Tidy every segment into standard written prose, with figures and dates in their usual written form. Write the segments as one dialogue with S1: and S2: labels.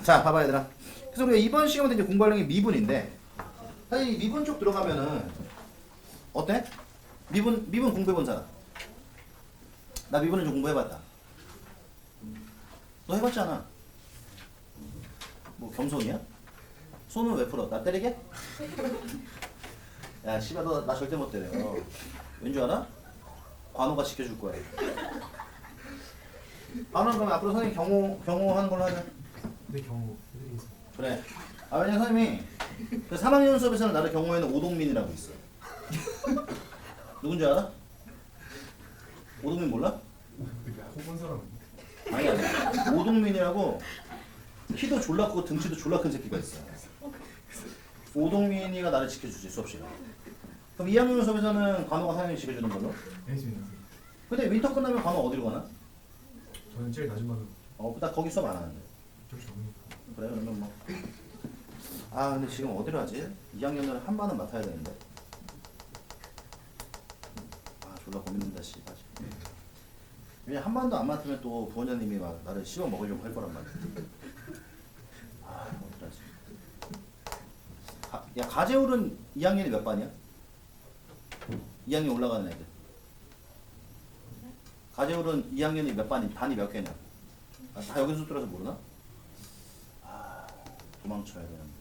S1: 자, 봐봐 얘들아. 그래서 우리가 이번 시간부터 이제 공부할 게 미분인데, 사실 이 미분 쪽 들어가면은 어때? 미분 공부해본 사람. 나 미분은 좀 공부해봤다. 너 해봤잖아. 뭐 겸손이야? 손은 왜 풀어? 나 때리게? 야, 씨발 나 절대 못 때려. 왠줄 알아? 관호가 지켜줄 거야. 관호 그러면 앞으로 선생님 경호하는 걸로 하자.
S2: 내 경우 해드리겠습니다.
S1: 그래. 아, 왜냐면 선생님이 그 3학년 수업에서는 나를 경호에는 오동민이라고 있어. 누군지 알아? 오동민 몰라?
S2: 호본 사람
S1: 아니. 오동민이라고 키도 졸라 크고 등치도 졸라 큰 새끼가 있어. 오동민이가 나를 지켜주지 수업시간. 그럼 2학년 수업에서는 관호가 선생님이 지켜주는 걸로?
S2: 알겠습니다.
S1: 근데 윈터 끝나면 관호 어디로 가나?
S2: 저는 제일 낮은 반으로
S1: 나 거기 수업 안 하는데.
S2: 어쩔 수 없는.
S1: 그래 그러면 뭐. 아 근데 지금 어디로 하지? 2학년을 한 반은 맡아야 되는데. 아 졸라 고민된다 씨. 왜냐 한 반도 안 맡으면 또 부원장님이 막 나를 씹어 먹으려고 할 거란 말이야. 아 어떡하지? 야 가재울은 2학년이 몇 반이야? 2학년 올라가는 애들. 가재울은 2학년이 몇 반이 몇 개냐? 다 여기서 들어서 모르나? 아 도망쳐야 되는데.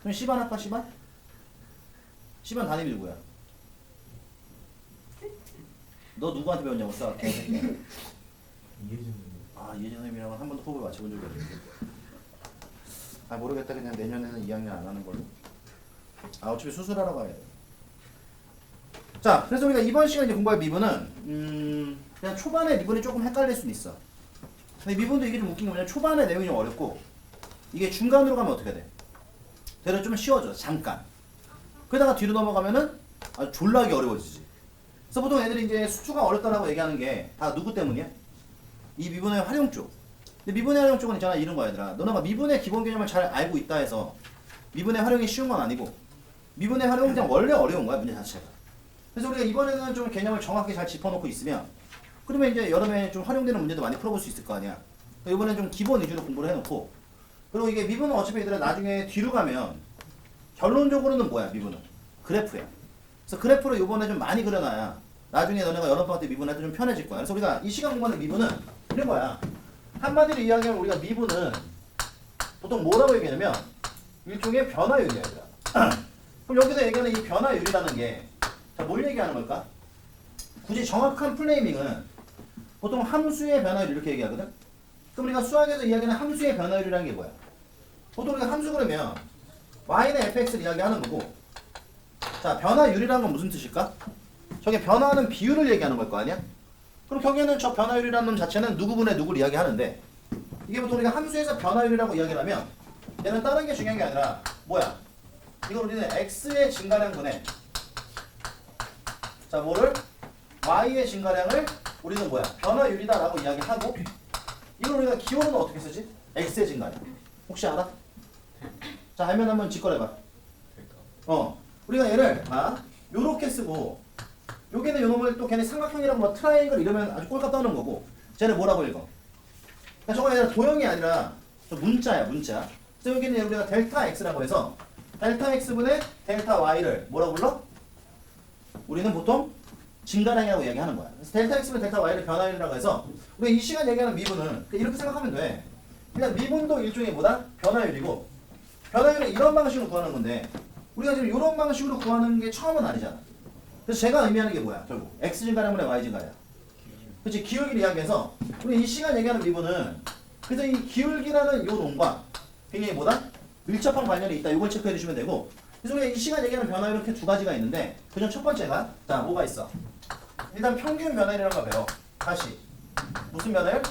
S1: 그럼 C반 할까 C반? C반 담임이 누구야? 너 누구한테 배웠냐고 싸 개새끼야.
S2: 이해준
S1: 아 이혜진 선생님이랑은 한 번도 호흡을 맞춰본 적이 없는데. 아 모르겠다. 그냥 내년에는 2학년 안 하는 걸로. 아 어차피 수술하러 가야 돼. 자 그래서 우리가 이번 시간에 이제 공부할 미분은 그냥 초반에 미분이 조금 헷갈릴 수는 있어. 근데 미분도 이게 좀 웃긴 게 뭐냐면 초반에 내용이 좀 어렵고 이게 중간으로 가면 어떻게 돼? 되려 좀 쉬워져 잠깐. 그러다가 뒤로 넘어가면은 아주 졸라게 어려워지지. 그래서 보통 애들이 이제 수투가 어렵다라고 얘기하는 게 다 누구 때문이야? 이 미분의 활용 쪽. 근데 미분의 활용 쪽은 있잖아 이런 거야 얘들아. 너네가 미분의 기본 개념을 잘 알고 있다 해서 미분의 활용이 쉬운 건 아니고 미분의 활용은 그냥 원래 어려운 거야 문제 자체가. 그래서 우리가 이번에는 좀 개념을 정확히 잘 짚어놓고 있으면 그러면 이제 여름에 좀 활용되는 문제도 많이 풀어볼 수 있을 거 아니야. 이번엔 좀 기본 위주로 공부를 해놓고 그리고 이게 미분은 어차피 얘들아 나중에 뒤로 가면 결론적으로는 뭐야 미분은? 그래프야. 그래서 그래프를 요번에 좀 많이 그려놔야 나중에 너네가 여름방학 때 미분할 때 좀 편해질 거야. 그래서 우리가 이 시간 공부하는 미분은 이런 거야. 한마디로 이야기하면 우리가 미분은 보통 뭐라고 얘기하냐면 일종의 변화율이야 얘들아. 그럼 여기서 얘기하는 이 변화율이라는 게 자, 뭘 얘기하는 걸까? 굳이 정확한 프레이밍은 보통 함수의 변화율 이렇게 얘기하거든? 그럼 우리가 수학에서 이야기하는 함수의 변화율이라는 게 뭐야? 보통 우리가 함수 그러면 y는 fx를 이야기하는 거고 자 변화율이라는 건 무슨 뜻일까? 저게 변화하는 비율을 얘기하는 걸 거 아니야? 그럼 경우에는 저 변화율이라는 놈 자체는 누구분의 누구를 이야기하는데 이게 보통 우리가 함수에서 변화율이라고 이야기를 하면 얘는 다른 게 중요한 게 아니라 뭐야? 이걸 우리는 x의 증가량 분의 자 뭐를? y의 증가량을 우리는 뭐야? 변화율이다라고 이야기하고 이걸 우리가 기호로는 어떻게 쓰지? x의 증가량 혹시 알아? 자 알면 한번 직거래봐. 우리가 얘를 요렇게 쓰고 여기는 요놈을 또 걔네 삼각형이라고 뭐 트라이앵글 이러면 아주 꼴값 떠는 거고 쟤는 뭐라고 읽어? 그러니까 저거 얘는 도형이 아니라 저 문자야 문자. 그래서 여기는 우리가 델타 x라고 해서 델타 x분의 델타 y를 뭐라고 불러? 우리는 보통 증가량이라고 얘기하는 거야. 그래서 델타 x분의 델타 y를 변화율이라고 해서 우리 이 시간 얘기하는 미분은 이렇게 생각하면 돼. 그냥 미분도 일종의 뭐다? 변화율이고 변화율은 이런 방식으로 구하는 건데 우리가 지금 이런 방식으로 구하는 게 처음은 아니잖아. 그래서 제가 의미하는 게 뭐야? 결국 x 증가량분의 y 증가량. 그렇지 기울기를 이야기해서 우리 이 시간 얘기하는 미분은 그래서 이 기울기라는 요 놈과 굉장히 뭐다? 밀접한 관련이 있다. 이걸 체크해 주시면 되고 그래서 우리가 이 시간 얘기하는 변화율은 이렇게 두 가지가 있는데 그중 첫 번째가 자 뭐가 있어? 일단 평균 변화율이라는 거 배워. 다시 무슨 변화율?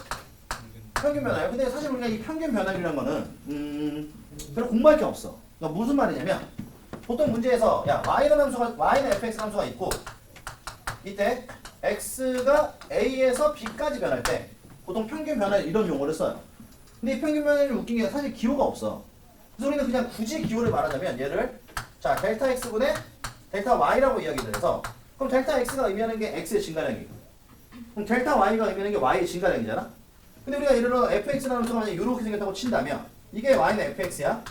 S1: 평균 변화율. 근데 사실 우리가 이 평균 변화율이라는 거는 별로 공부할 게 없어. 그러니까 무슨 말이냐면 보통 문제에서 야 y는 fx 함수가 있고 이때 x가 a에서 b까지 변할 때 보통 평균 변화율 이런 용어를 써요. 근데 이 평균 변화율이 웃긴 게 사실 기호가 없어. 그래서 우리는 그냥 굳이 기호를 말하자면 얘를 자 델타 x분의 델타 y라고 이야기를 해서 그럼 델타 x가 의미하는 게 x의 증가량이고 그럼 델타 y가 의미하는 게 y의 증가량이잖아. 근데 우리가 예를 들어 fx라는 함수가 만약에 이렇게 생겼다고 친다면 이게 y는 fx야.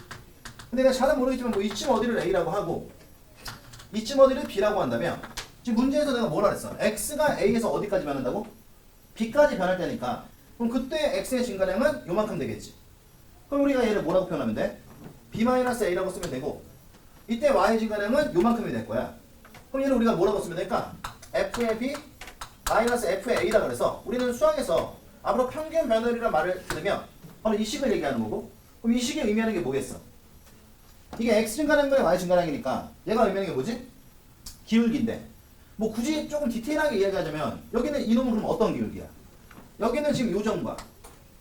S1: 근데 내가 잘은 모르겠지만 뭐 이쯤 어디를 a라고 하고 이쯤 어디를 b라고 한다면 지금 문제에서 내가 뭐라 그랬어? x가 a에서 어디까지 변한다고? b까지 변할 때니까 그럼 그때 x의 증가량은 요만큼 되겠지. 그럼 우리가 얘를 뭐라고 표현하면 돼? b-a라고 쓰면 되고 이때 y의 증가량은 요만큼이 될 거야. 그럼 얘를 우리가 뭐라고 쓰면 될까? f의 b 마이너스 f의 a라 그래서 우리는 수학에서 앞으로 평균 변화율이라는 말을 들으면 바로 이 식을 얘기하는 거고 그럼 이 식이 의미하는 게 뭐겠어? 이게 x 증가량분의 y 증가량이니까 얘가 의미하는 게 뭐지? 기울기인데 뭐 굳이 조금 디테일하게 이야기하자면 여기는 이놈은 그럼 어떤 기울기야? 여기는 지금 요 점과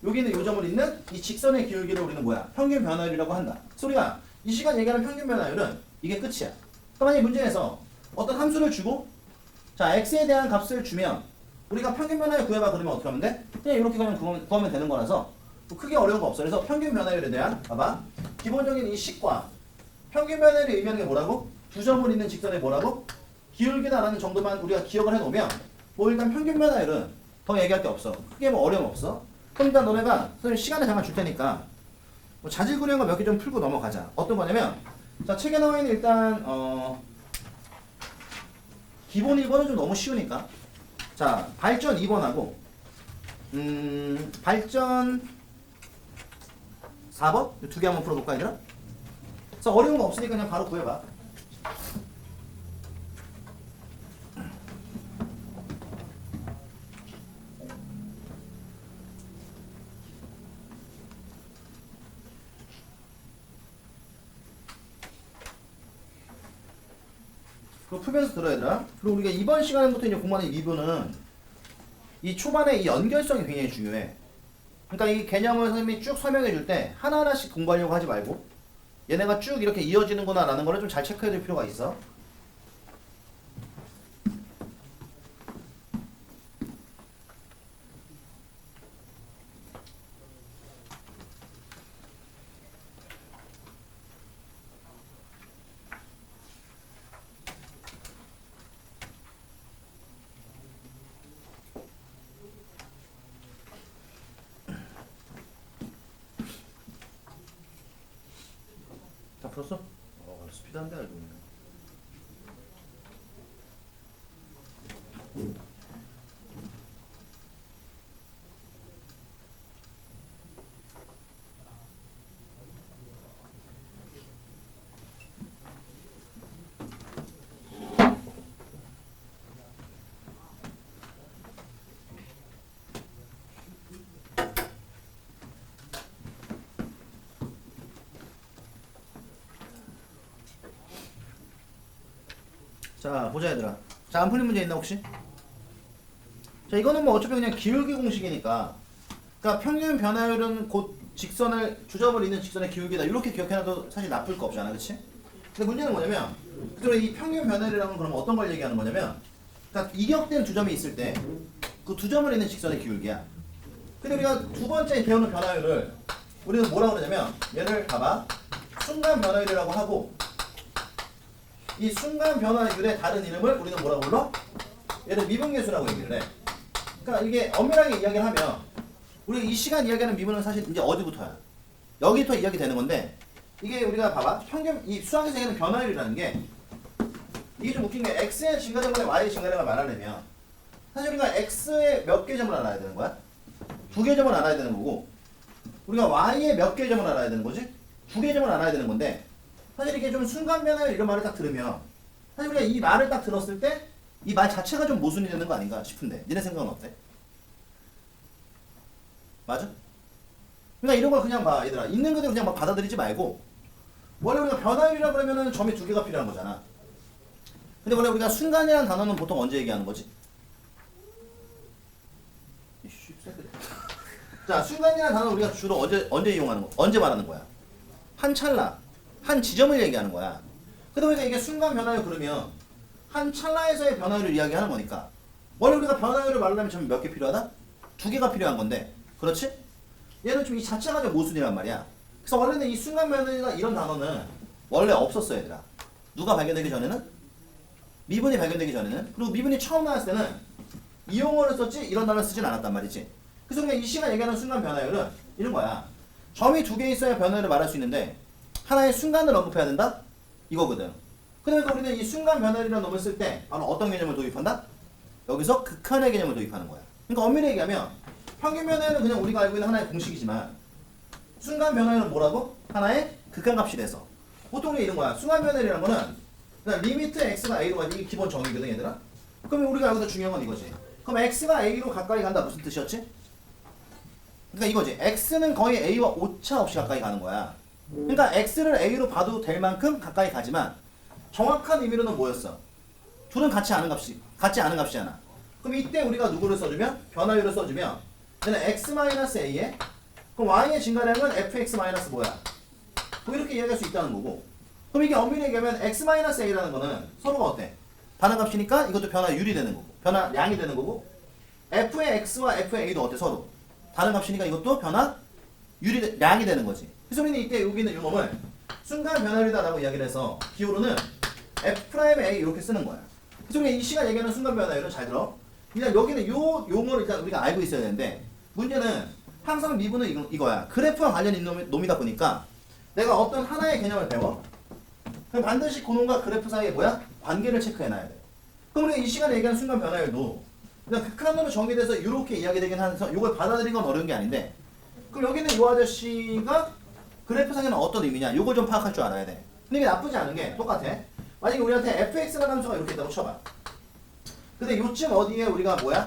S1: 여기는 요 점을 잇는 이 직선의 기울기를 우리는 뭐야? 평균 변화율이라고 한다. 그래서 우리가 이 시간 얘기하는 평균 변화율은 이게 끝이야. 그럼 만약에 문제에서 어떤 함수를 주고 자 x에 대한 값을 주면 우리가 평균 변화율 구해봐 그러면 어떻게 하면 돼? 그냥 이렇게 그냥 구하면 되는 거라서 뭐 크게 어려운 거 없어. 그래서 평균 변화율에 대한 봐봐 기본적인 이 식과 평균 변화율이 의미하는 게 뭐라고? 두 점을 잇는 직선의 뭐라고? 기울기다라는 정도만 우리가 기억을 해놓으면 뭐 일단 평균 변화율은 더 얘기할 게 없어. 크게 뭐 어려움 없어. 그럼 일단 너네가 선생님 시간을 잠깐 줄 테니까 뭐 자질구레한 거 몇 개 좀 풀고 넘어가자. 어떤 거냐면 자 책에 나와 있는 일단 기본 1번은 좀 너무 쉬우니까 자 발전 2번하고 발전 4번 두 개 한번 풀어볼까 얘들아? 그래서 어려운 거 없으니까 그냥 바로 구해봐. 그거 풀면서 들어야 되나? 그리고 우리가 이번 시간부터 이제 공부하는 미분은 이 초반에 이 연결성이 굉장히 중요해. 그러니까 이 개념을 선생님이 쭉 설명해 줄 때 하나하나씩 공부하려고 하지 말고 얘네가 쭉 이렇게 이어지는구나 라는 거를 좀 잘 체크해 줄 필요가 있어. 다 풀었어? 스피드한데 알고 있네. 자 보자 얘들아. 자 안 풀린 문제 있나 혹시? 자 이거는 뭐 어차피 그냥 기울기 공식이니까 그러니까 평균 변화율은 곧 직선을 주점을 잇는 직선의 기울기다 이렇게 기억해놔도 사실 나쁠 거 없잖아 그치? 근데 문제는 뭐냐면 그래서 이 평균 변화율이라는 건 그럼 어떤 걸 얘기하는 거냐면 그러니까 이격된 두 점이 있을 때 그 두 점을 잇는 직선의 기울기야. 근데 우리가 두 번째 배우는 변화율을 우리는 뭐라고 그러냐면 얘를 봐봐 순간 변화율이라고 하고 이 순간 변화율의 다른 이름을 우리는 뭐라고 불러? 얘를 미분계수라고 얘기를 해. 그러니까 이게 엄밀하게 이야기를 하면 우리 이 시간 이야기하는 미분은 사실 이제 어디부터야? 여기부터 이야기되는 건데 이게 우리가 봐봐 평균 이 수학에서 얘기하는 변화율이라는 게 이게 좀 웃긴 게 x의 증가점분의 y의 증가량을 말하려면 사실 우리가 x의 몇 개 점을 알아야 되는 거야? 두 개 점을 알아야 되는 거고 우리가 y의 몇 개 점을 알아야 되는 거지? 두 개 점을 알아야 되는 건데 사실 이게 좀 순간 변화율 이런 말을 딱 들으면 사실 우리가 이 말을 딱 들었을 때 이 말 자체가 좀 모순이 되는 거 아닌가 싶은데 니네 생각은 어때? 맞아? 그러니까 이런 걸 그냥 봐 얘들아 있는 그대로 그냥 막 받아들이지 말고 원래 우리가 변화율이라 그러면은 점이 두 개가 필요한 거잖아. 근데 원래 우리가 순간이라는 단어는 보통 언제 얘기하는 거지? 자 순간이라는 단어는 우리가 주로 언제 이용하는 거? 언제 말하는 거야? 한 찰나 한 지점을 얘기하는 거야. 그러다 보니까 이게 순간 변화율 그러면 한 찰나에서의 변화율을 이야기하는 거니까 원래 우리가 변화율을 말하려면 점 몇 개 필요하다? 두 개가 필요한 건데 그렇지? 얘는 좀 이 자체가 좀 모순이란 말이야. 그래서 원래는 이 순간 변화율이나 이런 단어는 원래 없었어 얘들아. 누가 발견되기 전에는? 미분이 발견되기 전에는. 그리고 미분이 처음 나왔을 때는 이 용어를 썼지 이런 단어를 쓰진 않았단 말이지. 그래서 우리가 이 시간 얘기하는 순간 변화율은 이런 거야. 점이 두 개 있어야 변화율을 말할 수 있는데 하나의 순간을 언급해야 된다? 이거거든. 그러니까 우리는 이 순간 변화율이라는 놈을 쓸 때 바로 어떤 개념을 도입한다? 여기서 극한의 개념을 도입하는 거야. 그러니까 엄밀히 얘기하면 평균 변화율은 그냥 우리가 알고 있는 하나의 공식이지만 순간 변화율은 뭐라고? 하나의 극한값이 돼서 보통 우리가 이런 거야. 순간 변화율이라는 거는 그냥 리미트 x가 a로 가지 이게 기본 정의거든 얘들아. 그러면 우리가 여기서 중요한 건 이거지. 그럼 x가 a로 가까이 간다 무슨 뜻이었지? 그러니까 이거지. x는 거의 a와 오차 없이 가까이 가는 거야. 그러니까 x를 a로 봐도 될 만큼 가까이 가지만 정확한 의미로는 뭐였어? 둘은 같지 않은 값이잖아. 그럼 이때 우리가 누구를 써주면? 변화율을 써주면 얘는 x-a에 그럼 y의 증가량은 fx- 뭐야? 뭐 이렇게 이야기할 수 있다는 거고. 그럼 이게 엄밀히 얘기하면 x-a라는 거는 서로가 어때? 반응값이니까 이것도 변화율이 되는 거고 변화량이 되는 거고 f의 x와 f의 a도 어때? 서로 반응값이니까 이것도 변화량이 되는 거지. 그래서 우리는 이때 여기 있는 이 놈을 순간 변화율이다라고 이야기를 해서 기호로는 f'A 이렇게 쓰는 거야. 그래서 우리가 이 시간 얘기하는 순간 변화율은 잘 들어. 일단 여기는 요 용어를 일단 우리가 알고 있어야 되는데 문제는 항상 미분은 이거야. 그래프와 관련 있는 놈이다 보니까 내가 어떤 하나의 개념을 배워. 그럼 반드시 그 놈과 그래프 사이에 뭐야? 관계를 체크해놔야 돼. 그럼 우리가 이 시간에 얘기하는 순간 변화율도 그냥 극한으로 정의돼서 이렇게 이야기되긴 하면서 이걸 받아들이는 건 어려운 게 아닌데 그럼 여기는 이 아저씨가 그래프상에는 어떤 의미냐? 요걸 좀 파악할 줄 알아야 돼. 근데 이게 나쁘지 않은 게 똑같아. 만약에 우리한테 fx라는 함수가 이렇게 있다고 쳐봐. 근데 요쯤 어디에 우리가 뭐야?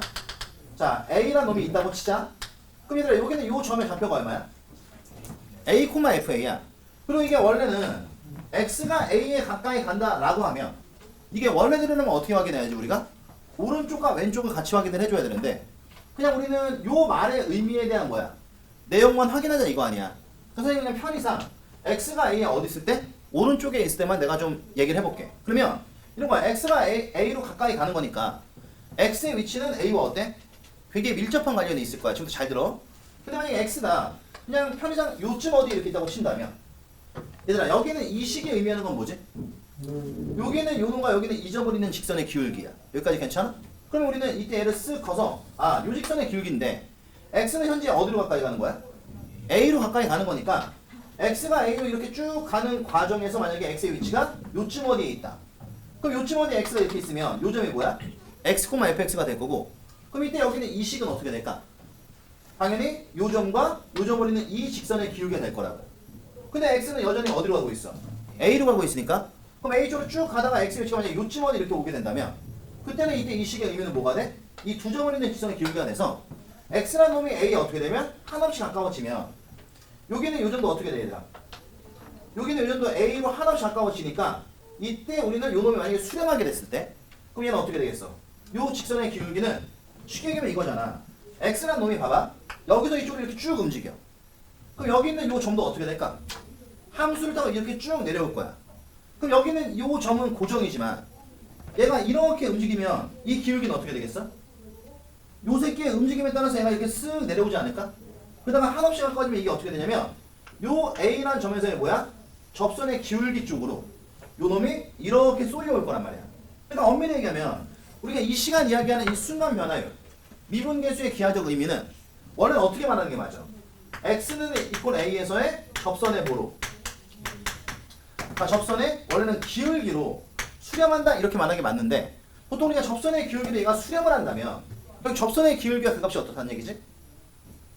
S1: 자, a라는 놈이 있다고 치자. 그럼 얘들아 여기는 요 점의 좌표가 얼마야? a, fa야. 그리고 이게 원래는 x가 a에 가까이 간다라고 하면 이게 원래대로는 어떻게 확인해야지 우리가? 오른쪽과 왼쪽을 같이 확인을 해줘야 되는데 그냥 우리는 요 말의 의미에 대한 뭐야? 내용만 확인하자 이거 아니야. 그래서 그냥 편의상 x가 a에 어디 있을 때? 오른쪽에 있을 때만 내가 좀 얘기를 해볼게. 그러면 이런 거야. x가 a로 가까이 가는 거니까 x의 위치는 a와 어때? 굉장히 밀접한 관련이 있을 거야. 지금부터 잘 들어. 근데 만약에 x가 그냥 편의상 요쯤 어디 이렇게 있다고 친다면 얘들아 여기는 이 식이 의미하는 건 뭐지? 여기는 요 놈과 여기는 잊어버리는 직선의 기울기야. 여기까지 괜찮아? 그럼 우리는 이때 얘를 쓱 커서 요 직선의 기울기인데 x는 현재 어디로 가까이 가는 거야? a로 가까이 가는 거니까 x가 a로 이렇게 쭉 가는 과정에서 만약에 x의 위치가 요쯤 어디에 있다. 그럼 요쯤 어디에 x가 이렇게 있으면 요 점이 뭐야? x, fx가 될 거고 그럼 이때 여기는 이 식은 어떻게 될까? 당연히 요 점과 요 점을 잇는 이 직선의 기울기가 될 거라고. 근데 x는 여전히 어디로 가고 있어? a로 가고 있으니까 그럼 a 쪽으로 쭉 가다가 x의 위치가 만약에 요쯤 어디 이렇게 오게 된다면 그때는 이때 이 식의 의미는 뭐가 돼? 이 두 점을 잇는 직선의 기울기가 돼서 x라는 놈이 a에 어떻게 되면 한없이 가까워지면 여기는 요 점도 어떻게 돼 얘들아? 여기는 요 점도 a로 한없이 가까워지니까 이때 우리는 요 놈이 만약에 수렴하게 됐을 때 그럼 얘는 어떻게 되겠어? 요 직선의 기울기는 쉽게 얘기하면 이거잖아. x라는 놈이 봐봐. 여기서 이쪽으로 이렇게 쭉 움직여. 그럼 여기 있는 요 점도 어떻게 될까? 함수를 타고 이렇게 쭉 내려올 거야. 그럼 여기는 요 점은 고정이지만 얘가 이렇게 움직이면 이 기울기는 어떻게 되겠어? 요 새끼의 움직임에 따라서 얘가 이렇게 쓱 내려오지 않을까? 그러다가 한없이 가까워지면 이게 어떻게 되냐면 요 A라는 점에서의 뭐야? 접선의 기울기 쪽으로 요 놈이 이렇게 쏠려올 거란 말이야. 그러니까 엄밀히 얘기하면 우리가 이 시간 이야기하는 이 순간 변화율 미분계수의 기하적 의미는 원래는 어떻게 말하는 게 맞아? x는 이꼴 a에서의 접선의 보로 그러니까 접선의 원래는 기울기로 수렴한다 이렇게 말하는 게 맞는데 보통 우리가 접선의 기울기로 얘가 수렴을 한다면 그럼 접선의 기울기가 그 값이 어떻다는 얘기지?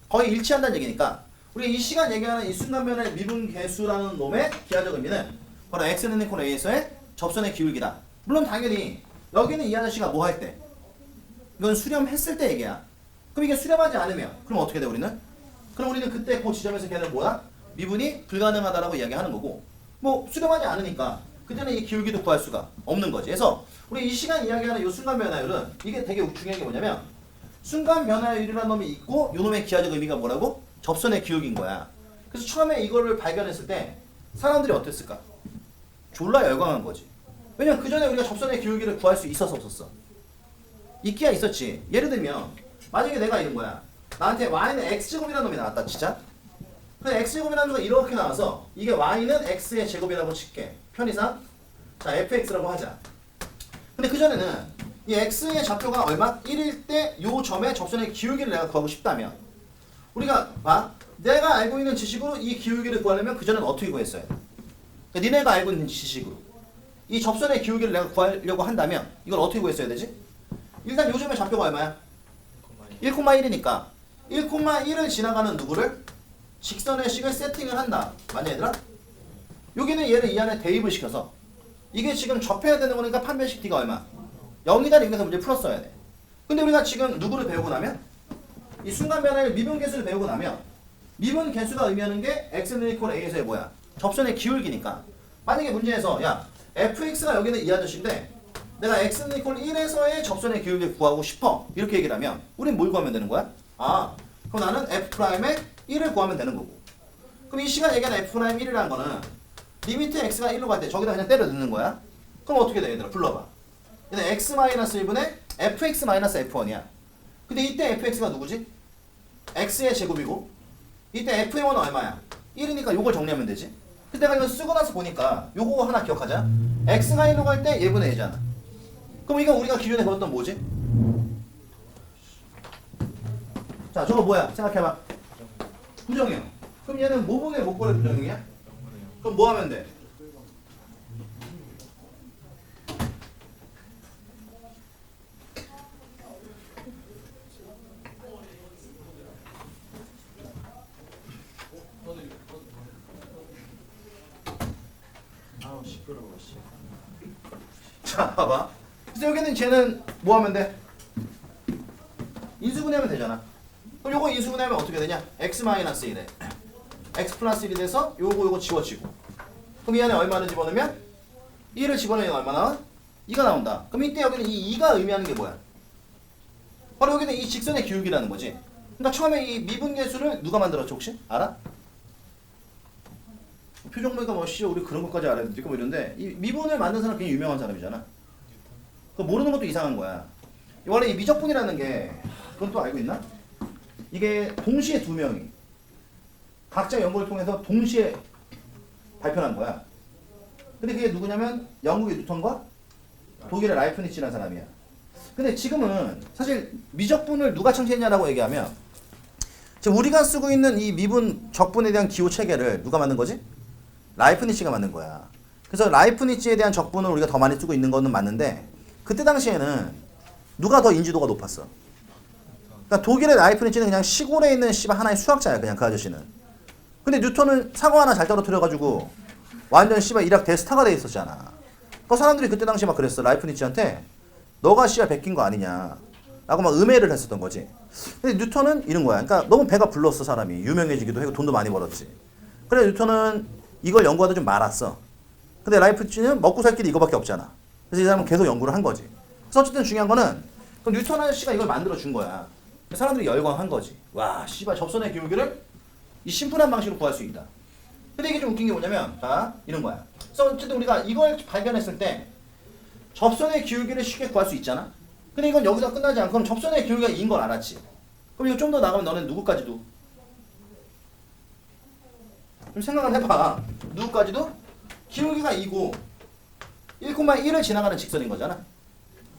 S1: 거의 일치한다는 얘기니까 우리가 이 시간 얘기하는 이 순간변의 미분계수라는 놈의 기하적 의미는 바로 x는 이꼴 a에서의 접선의 기울기다. 물론 당연히 여기는 이 아저씨가 뭐 할 때? 이건 수렴했을 때 얘기야. 그럼 이게 수렴하지 않으면 그럼 어떻게 돼 우리는? 그럼 우리는 그때 그 지점에서 걔는 뭐야? 미분이 불가능하다라고 이야기하는 거고 뭐 수렴하지 않으니까 그때는 이 기울기도 구할 수가 없는 거지. 그래서 우리 이 시간 이야기하는 이 순간 변화율은 이게 되게 중요한 게 뭐냐면 순간 변화율이라는 놈이 있고 요 놈의 기하적 의미가 뭐라고? 접선의 기울기인 거야. 그래서 처음에 이거를 발견했을 때 사람들이 어땠을까? 졸라 열광한 거지. 왜냐면 그 전에 우리가 접선의 기울기를 구할 수 있었어 없었어? 있기야 있었지. 예를 들면 만약에 내가 이런 거야. 나한테 y는 x제곱이라는 놈이 나왔다 진짜? 근데 x제곱이라는 놈이 이렇게 나와서 이게 y는 x의 제곱이라고 칠게. 편의상 자 fx라고 하자. 근데 그 전에는 이 x의 좌표가 얼마? 1일 때 요 점의 접선의 기울기를 내가 구하고 싶다면 우리가 봐. 내가 알고 있는 지식으로 이 기울기를 구하려면 그전에는 어떻게 구했어야 돼? 그러니까 니네가 알고 있는 지식으로 이 접선의 기울기를 내가 구하려고 한다면 이걸 어떻게 구했어야 되지? 일단 요즘의 좌표가 얼마야? 1,1이니까 1,1을 지나가는 누구를? 직선의 식을 세팅을 한다. 맞냐 얘들아? 여기는 얘를 이 안에 대입을 시켜서 이게 지금 접해야 되는 거니까 판별식 D가 얼마? 0이다 이렇게 해서 문제 풀었어야 돼. 근데 우리가 지금 누구를 배우고 나면 이 순간 변화의 미분 개수를 배우고 나면 미분 개수가 의미하는 게 x는 이퀄 a에서의 뭐야? 접선의 기울기니까 만약에 문제에서 야 fx가 여기는 이 아저씨인데 내가 x는 이퀄 1에서의 접선의 기울기를 구하고 싶어 이렇게 얘기를 하면 우린 뭘 구하면 되는 거야? 아 그럼 나는 f'의 1을 구하면 되는 거고 그럼 이 시간 얘기하는 f'1이라는 거는 리미트 x가 1로 갈 때 저기다 그냥 때려 넣는 거야? 그럼 어떻게 돼 얘들아? 불러봐. 얘는 x-1분의 fx-f1이야. 근데 이때 fx가 누구지? x의 제곱이고 이때 f의 1은 얼마야? 1이니까 요걸 정리하면 되지. 근데 내가 이거 쓰고 나서 보니까 요거 하나 기억하자. x가 1로 갈 때 얘분의 a잖아. 그럼 이거 우리가 기존에 배웠던 뭐지? 자 저거 뭐야? 생각해봐. 부정형. 그럼 얘는 모분의 목골의 부정형이야? 그럼 뭐 하면 돼? 아우 시끄러워 씨. 자 봐봐. 그래서 여기는 쟤는 뭐 하면 돼? 인수분해하면 되잖아. 그럼 요거 인수분해하면 어떻게 되냐? x-1에 x 플러스 1이 돼서 요거 지워지고 그럼 이 안에 얼마를 집어넣으면 1을 집어넣으면 얼마 나와? 2가 나온다. 그럼 이때 여기는 이 2가 의미하는 게 뭐야? 바로 여기는 이 직선의 기울기라는 거지. 그러니까 처음에 이 미분계수를 누가 만들었지 혹시? 알아? 표정 보니까 뭐 씨 우리 그런 것까지 알아야 되니까 뭐 이런데 이 미분을 만든 사람 굉장히 유명한 사람이잖아. 그 모르는 것도 이상한 거야. 원래 이 미적분이라는 게 그건 또 알고 있나? 이게 동시에 두 명이 각자 연구를 통해서 동시에 발표한 거야. 근데 그게 누구냐면 영국의 뉴턴과 독일의 라이프니츠라는 사람이야. 근데 지금은 사실 미적분을 누가 창시했냐라고 얘기하면 지금 우리가 쓰고 있는 이 미분 적분에 대한 기호 체계를 누가 만든 거지? 라이프니츠가 만든 거야. 그래서 라이프니츠에 대한 적분을 우리가 더 많이 쓰고 있는 거는 맞는데 그때 당시에는 누가 더 인지도가 높았어? 그러니까 독일의 라이프니츠는 그냥 시골에 있는 씨발 하나의 수학자야 그냥 그 아저씨는. 근데 뉴턴은 사과 하나 잘 떨어뜨려가지고 완전 씨발 일학 대스타가 돼 있었잖아. 그 사람들이 그때 당시 막 그랬어. 라이프니츠한테 너가 씨발 베낀 거 아니냐 라고 막 음해를 했었던 거지. 근데 뉴턴은 이런 거야. 그러니까 너무 배가 불렀어 사람이. 유명해지기도 하고 돈도 많이 벌었지. 그래 뉴턴은 이걸 연구하다 좀 말았어. 근데 라이프니츠는 먹고 살 길이 이거밖에 없잖아. 그래서 이 사람은 계속 연구를 한 거지. 그래서 어쨌든 중요한 거는 그럼 뉴턴 아저씨가 이걸 만들어 준 거야. 사람들이 열광한 거지. 와 씨발 접선의 기울기를 이 심플한 방식으로 구할 수 있다. 근데 이게 좀 웃긴 게 뭐냐면 자 이런 거야. 그래서 어쨌든 우리가 이걸 발견했을 때 접선의 기울기를 쉽게 구할 수 있잖아. 근데 이건 여기서 끝나지 않고 그럼 접선의 기울기가 2인 걸 알았지. 그럼 이거 좀 더 나가면 너는 누구까지도? 좀 생각을 해봐. 누구까지도? 기울기가 2고 1,1을 지나가는 직선인 거잖아.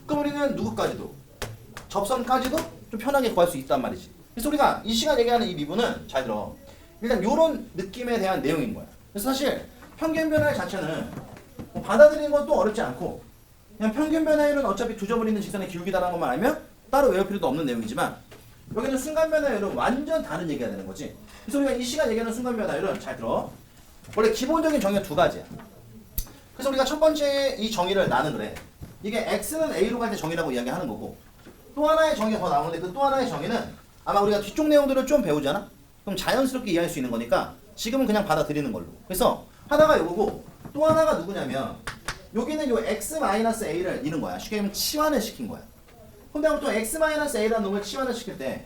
S1: 그럼 우리는 누구까지도? 접선까지도 좀 편하게 구할 수 있단 말이지. 그래서 우리가 이 시간 얘기하는 이 미분은 잘 들어. 일단 요런 느낌에 대한 내용인 거야. 그래서 사실 평균 변화 자체는 뭐 받아들이는 것도 어렵지 않고 그냥 평균 변화율은 어차피 두 점을 있는 직선의 기울기다라는 것만 알면 따로 외울 필요도 없는 내용이지만 여기는 순간 변화율은 완전 다른 얘기가 되는 거지. 그래서 우리가 이 시간 얘기하는 순간 변화율은 잘 들어. 원래 기본적인 정의가 두 가지야. 그래서 우리가 첫 번째 이 정의를 나는 그래. 이게 x는 a로 갈 때 정의라고 이야기하는 거고 또 하나의 정의가 더 나오는데 그 또 하나의 정의는 아마 우리가 뒤쪽 내용들을 좀 배우잖아? 그럼 자연스럽게 이해할 수 있는 거니까 지금은 그냥 받아들이는 걸로. 그래서 하나가 요거고 또 하나가 누구냐면 여기는 요 x-a를 이는 거야. 쉽게 얘기하면 치환을 시킨 거야. 근데 보통 x-a라는 놈을 치환을 시킬 때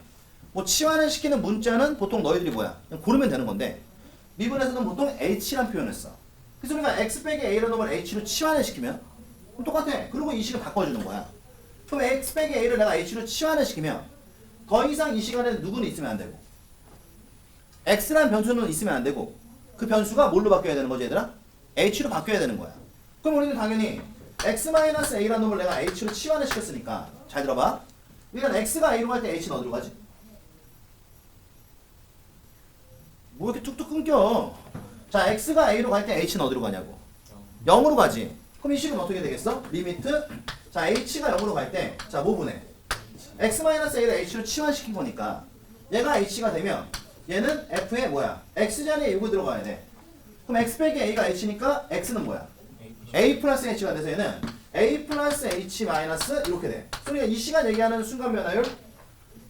S1: 뭐 치환을 시키는 문자는 보통 너희들이 뭐야? 그냥 고르면 되는 건데 미분에서는 보통 h란 표현을 써. 그래서 우리가 x 빼기 a라는 놈을 h로 치환을 시키면 그럼 똑같아. 그리고 이 식을 바꿔주는 거야. 그럼 x 빼기 a를 내가 h로 치환을 시키면 더 이상 이 시간에 누구는 있으면 안 되고 x란 변수는 있으면 안 되고 그 변수가 뭘로 바뀌어야 되는 거지 얘들아? h로 바뀌어야 되는 거야. 그럼 우리는 당연히 x-a라는 놈을 내가 h로 치환을 시켰으니까 잘 들어봐. 일단 x가 a로 갈 때 h는 어디로 가지? 뭐 이렇게 툭툭 끊겨. 자, x가 a로 갈 때 h는 어디로 가냐고. 0으로 가지. 그럼 이 식은 어떻게 되겠어? 리미트. 자, h가 0으로 갈 때, 자, 뭐 분해? x-a를 h로 치환시킨 거니까 얘가 h가 되면 얘는 f에 뭐야? x자리에 이거 들어가야 돼. 그럼 x 빼기 a가 h니까 x는 뭐야? a 플러스 h가 돼서 얘는 a 플러스 h 마이너스 이렇게 돼. 그러니까 이 시간 얘기하는 순간 변화율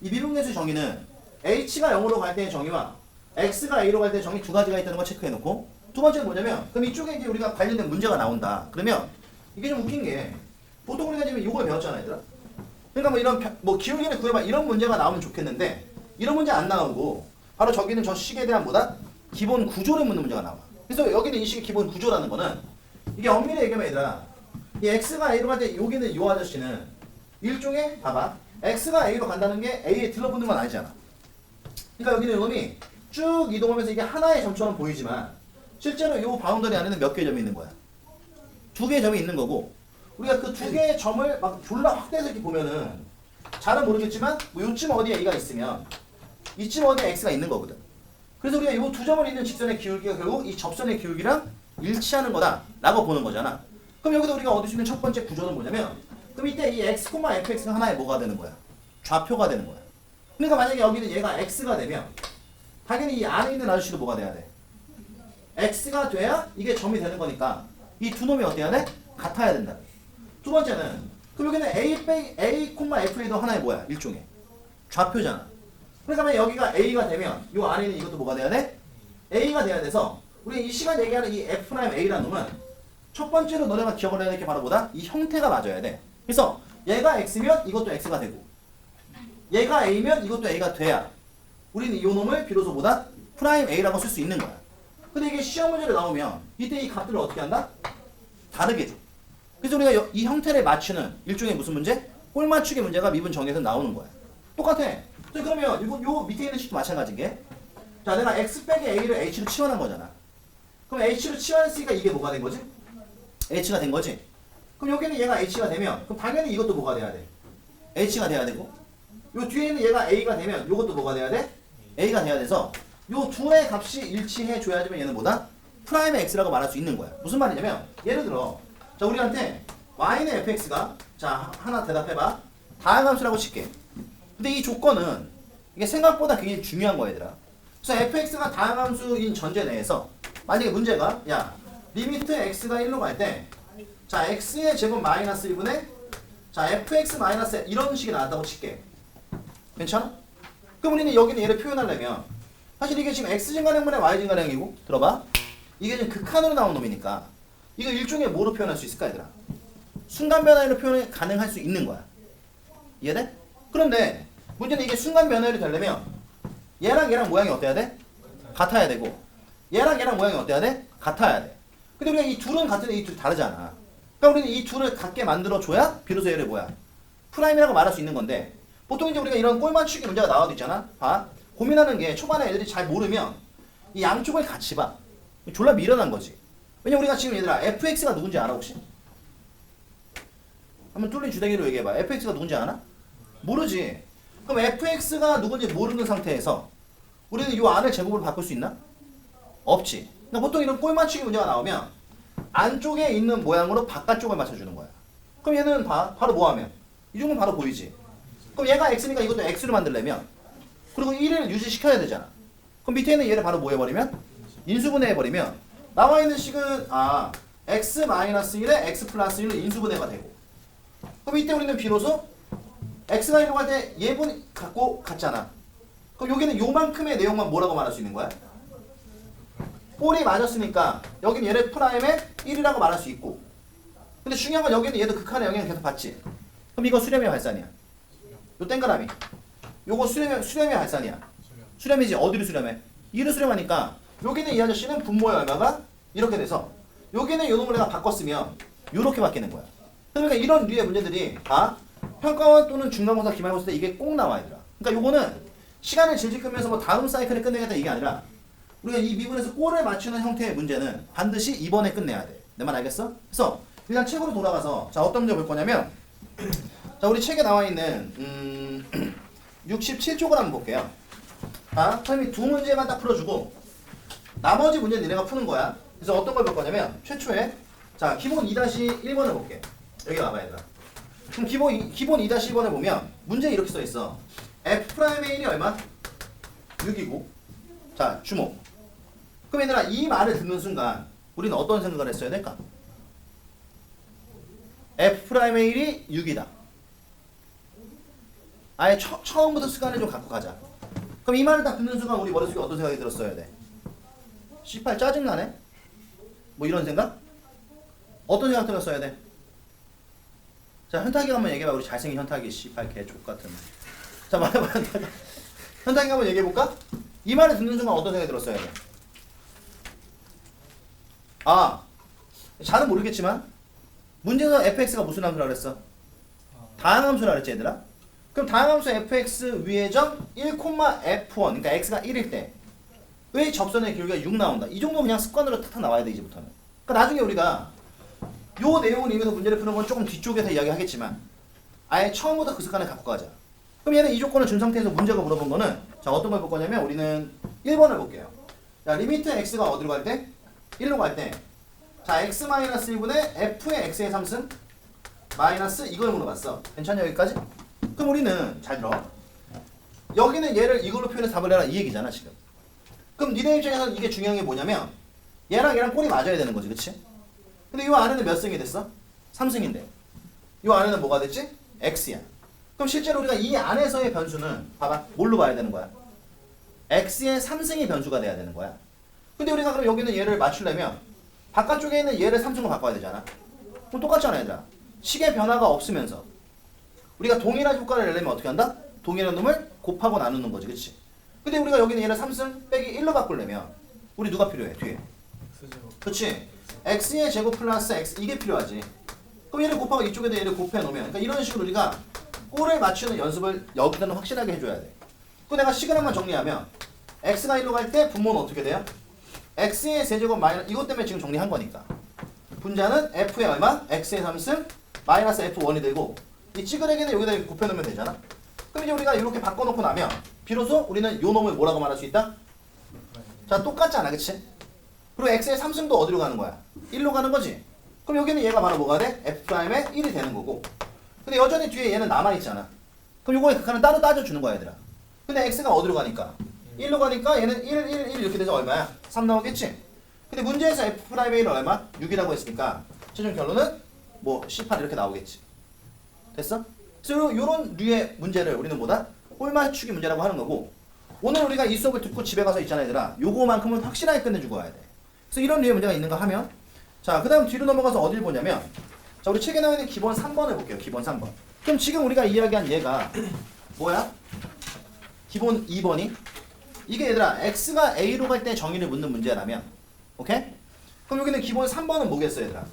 S1: 이 미분계수 정의는 h가 0으로 갈 때의 정의와 x가 a로 갈 때의 정의 두 가지가 있다는 거 체크해놓고, 두 번째는 뭐냐면 그럼 이쪽에 이제 우리가 관련된 문제가 나온다. 그러면 이게 좀 웃긴 게 보통 우리가 지금 이걸 배웠잖아, 얘들아. 그러니까 뭐 이런 뭐 기울기를 구해봐 이런 문제가 나오면 좋겠는데 이런 문제 안 나오고 바로 저기는 저 식에 대한 뭐다? 기본 구조를 묻는 문제가 나와. 그래서 여기는 이 식의 기본 구조라는 거는 이게 엄밀히 얘기하면 얘들아 이 x가 a로 갈 때 여기는 요 아저씨는 일종의 봐봐 x가 a로 간다는 게 a에 들러붙는 건 아니잖아. 그러니까 여기는 놈이 쭉 이동하면서 이게 하나의 점처럼 보이지만 실제로 요 바운더리 안에는 몇 개의 점이 있는 거야? 두 개의 점이 있는 거고 우리가 그 두 개의 점을 막 졸라 확대해서 이렇게 보면은 잘은 모르겠지만 뭐 요쯤 어디에 a가 있으면 이쯤 어디에 x가 있는 거거든. 그래서 우리가 요 두 점을 잇는 직선의 기울기가 결국 이 접선의 기울기랑 일치하는 거다라고 보는 거잖아. 그럼 여기서 우리가 얻을 수 있는 첫 번째 구조는 뭐냐면 그럼 이때 이 x, fx가 하나의 뭐가 되는 거야? 좌표가 되는 거야. 그러니까 만약에 여기는 얘가 x가 되면 당연히 이 안에 있는 아저씨도 뭐가 돼야 돼? x가 돼야 이게 점이 되는 거니까 이 두 놈이 어때야 돼? 같아야 된다. 두 번째는 그럼 여기는 a, f도 하나의 뭐야? 일종의 좌표잖아. 그러니까 만약 여기가 a가 되면 이 안에 있는 이것도 뭐가 돼야 돼? a가 돼야 돼서 우리 이 시간 얘기하는 이 f'a라는 놈은 첫 번째로 너네가 기억을 해야 될 게 바로 뭐다? 이 형태가 맞아야 돼. 그래서 얘가 x면 이것도 x가 되고 얘가 a면 이것도 a가 돼야 우리는 이 놈을 비로소 뭐다? 프라임 a라고 쓸 수 있는 거야. 근데 이게 시험 문제로 나오면 이때 이 값들을 어떻게 한다? 다르게 줘. 그래서 우리가 이 형태를 맞추는 일종의 무슨 문제? 꼴 맞추기 문제가 미분 정의에서 나오는 거야. 똑같아. 자, 그러면 이거 요 밑에 있는 식도 마찬가지인 게 자, 내가 x 빼기 a를 h로 치환한 거잖아. 그럼 h로 치환했으니까 이게 뭐가 된 거지? h가 된 거지. 그럼 여기는 얘가 h가 되면 그럼 당연히 이것도 뭐가 돼야 돼? h가 돼야 되고 요 뒤에 있는 얘가 a가 되면 요것도 뭐가 돼야 돼? a가 돼야 돼서 요 둘의 값이 일치해 줘야지만 얘는 뭐다? 프라임의 x라고 말할 수 있는 거야. 무슨 말이냐면 예를 들어 자 우리한테 y는 fx가 자 하나 대답해봐. 다항함수라고 칠게. 근데 이 조건은 이게 생각보다 굉장히 중요한 거야 얘들아. 그래서 fx가 다항함수인 전제 내에서 만약에 문제가 야 리미트 x가 1로 갈 때 자 x의 제곱 마이너스 1분의 자 fx 마이너스 이런 식이 나왔다고 칠게. 괜찮아? 그럼 우리는 여기는 얘를 표현하려면 사실 이게 지금 x 증가량분의 y 증가량이고 들어봐 이게 지금 극한으로 나온 놈이니까 이거 일종의 뭐로 표현할 수 있을까 얘들아? 순간 변화로 표현이 가능할 수 있는 거야. 이해돼? 그런데 문제는 이게 순간 변화율이 되려면 얘랑 모양이 어때야 돼? 같아야 되고 얘랑 모양이 어때야 돼? 같아야 돼. 근데 우리가 이 둘은 같은데 이 둘이 다르잖아. 그러니까 우리는 이 둘을 같게 만들어줘야 비로소 얘를 뭐야? 프라임이라고 말할 수 있는 건데 보통 이제 우리가 이런 꼴 맞추기 문제가 나와도 있잖아. 봐. 고민하는 게 초반에 애들이 잘 모르면 이 양쪽을 같이 봐. 졸라 미련한 거지. 왜냐면 우리가 지금 얘들아 fx가 누군지 알아 혹시? 한번 뚫린 주댕이로 얘기해봐. fx가 누군지 아나? 모르지. 그럼 fx가 누군지 모르는 상태에서 우리는 이 안을 제곱으로 바꿀 수 있나? 없지. 그러니까 보통 이런 꼴 맞추기 문제가 나오면 안쪽에 있는 모양으로 바깥쪽을 맞춰주는 거야. 그럼 얘는 바로 뭐하면? 이 정도는 바로 보이지. 그럼 얘가 x니까 이것도 x로 만들려면 그리고 1을 유지시켜야 되잖아. 그럼 밑에 있는 얘를 바로 뭐 해버리면? 인수분해해버리면 나와 있는 식은 x-1에 x 플러스 1로 인수분해가 되고 그럼 이때 우리는 비로소 x가 1로 갈 때 예분 갖고 같잖아. 그럼 여기는 요만큼의 내용만 뭐라고 말할 수 있는 거야? 꼴이 맞았으니까 여기는 얘를 프라임의 1이라고 말할 수 있고 근데 중요한 건 여기는 얘도 극한의 영향을 계속 받지. 그럼 이거 수렴이야 발산이야? 요 땡가람이 요거 수렴이야 발산이야? 수렴이지. 어디로 수렴해? 2로 수렴하니까 여기는 이 아저씨는 분모의 얼마가 이렇게 돼서 여기는 요 놈을 내가 바꿨으면 요렇게 바뀌는 거야. 그러니까 이런 류의 문제들이 평가원 또는 중간고사 기말고사 때 이게 꼭 나와 얘들아. 그러니까 요거는 시간을 질질 끌면서 뭐 다음 사이클에 끝내겠다 이게 아니라 우리가 이 미분에서 꼴을 맞추는 형태의 문제는 반드시 이번에 끝내야 돼. 내 말 알겠어? 그래서 일단 책으로 돌아가서 자 어떤 문제 볼 거냐면 자 우리 책에 나와 있는 67쪽을 한번 볼게요. 선생님이 두 문제만 딱 풀어주고 나머지 문제는 니네가 푸는 거야. 그래서 어떤 걸 볼 거냐면 최초에 자 기본 2-1번을 볼게. 여기 와봐 얘들아. 그럼 기본 2-1번에 보면 문제 이렇게 써 있어. F'의 1이 얼마? 6이고. 자 주목. 그럼 얘들아 이 말을 듣는 순간 우리는 어떤 생각을 했어야 될까? F'의 1이 6이다. 아예 처음부터 습관을 좀 갖고 가자. 그럼 이 말을 딱 듣는 순간 우리 머릿속에 어떤 생각이 들었어야 돼? C8 짜증나네? 뭐 이런 생각? 어떤 생각 들었어야 돼? 자 현탁이가 한번 얘기해봐. 우리 잘생긴 현탁이 C8 개 족같은. 자 말해봐 현탁이. 현탁이가 한번 얘기해볼까? 이 말을 듣는 순간 어떤 생각이 들었어야 돼? 아 잘은 모르겠지만 문제에서 fx가 무슨 함수라 그랬어? 다항함수라 그랬지 얘들아? 그럼 다항함수 fx 위의 점 1,f1 그러니까 x가 1일 때 의 접선의 길이가 6 나온다. 이 정도 그냥 습관으로 탁탁 나와야 돼 이제부터는. 그러니까 나중에 우리가 요 내용을 이면서 문제를 푸는 건 조금 뒤쪽에서 이야기하겠지만 아예 처음부터 그 습관을 갖고 가자. 그럼 얘는 이 조건을 준 상태에서 문제가 물어본 거는 자 어떤 걸 볼 거냐면 우리는 1번을 볼게요. 자 리미트 x가 어디로 갈 때? 1로 갈 때 자 x-1분의 f의 x의 3승 마이너스 이걸 물어봤어. 괜찮냐 여기까지? 그럼 우리는 잘 들어. 여기는 얘를 이걸로 표현해서 답을 내라 이 얘기잖아 지금. 그럼 니네 입장에서는 이게 중요한 게 뭐냐면 얘랑 꼴이 맞아야 되는 거지 그치? 근데 이 안에는 몇 승이 됐어? 3승인데 이 안에는 뭐가 됐지? x야. 그럼 실제로 우리가 이 안에서의 변수는 봐봐 뭘로 봐야 되는 거야? x의 3승이 변수가 돼야 되는 거야. 근데 우리가 그럼 여기는 얘를 맞추려면 바깥쪽에 있는 얘를 3승으로 바꿔야 되잖아. 그럼 똑같잖아 얘들아. 식의 변화가 없으면서 우리가 동일한 효과를 내려면 어떻게 한다? 동일한 놈을 곱하고 나누는 거지 그치? 근데 우리가 여기는 얘를 3승 빼기 1로 바꾸려면 우리 누가 필요해? 뒤에 그치? x의 제곱 플러스 x 이게 필요하지. 그럼 얘를 곱하고 이쪽에다 얘를 곱해 놓으면 그러니까 이런 식으로 우리가 꼴을 맞추는 연습을 여기다는 확실하게 해줘야 돼. 그 내가 시그널만 정리하면 x가 1로 갈 때 분모는 어떻게 돼요? x의 세제곱 마이너스 이것 때문에 지금 정리한 거니까 분자는 f의 얼마? x의 3승 마이너스 f1이 되고 이 찌그레기는 여기다 이렇게 곱해 놓으면 되잖아. 그럼 이제 우리가 이렇게 바꿔놓고 나면 비로소 우리는 요 놈을 뭐라고 말할 수 있다? 자 똑같잖아 그치? 그리고 x의 3승도 어디로 가는 거야? 1로 가는 거지? 그럼 여기는 얘가 바로 뭐가 돼? f'의 1이 되는 거고 근데 여전히 뒤에 얘는 남아있잖아. 그럼 요거의 극한은 따로 따져주는 거야 얘들아. 근데 x가 어디로 가니까? 1로 가니까 얘는 1, 1, 1 이렇게 돼서 얼마야? 3 나오겠지? 근데 문제에서 f'의 1은 얼마? 6이라고 했으니까 최종 결론은 뭐 C8 이렇게 나오겠지. 됐어? 그래서 요런 류의 문제를 우리는 뭐다? 꼴 맞추기 문제라고 하는 거고 오늘 우리가 이 수업을 듣고 집에 가서 있잖아 얘들아. 요거만큼은 확실하게 끝내주고 와야 돼. 그래서 이런 류의 문제가 있는가 하면 자 그 다음 뒤로 넘어가서 어딜 보냐면 자 우리 책에 나와 있는 기본 3번을 볼게요. 기본 3번. 그럼 지금 우리가 이야기한 얘가 뭐야? 기본 2번이 이게 얘들아 x가 a로 갈 때 정의를 묻는 문제라면 오케이? 그럼 여기는 기본 3번은 뭐겠어 얘들아?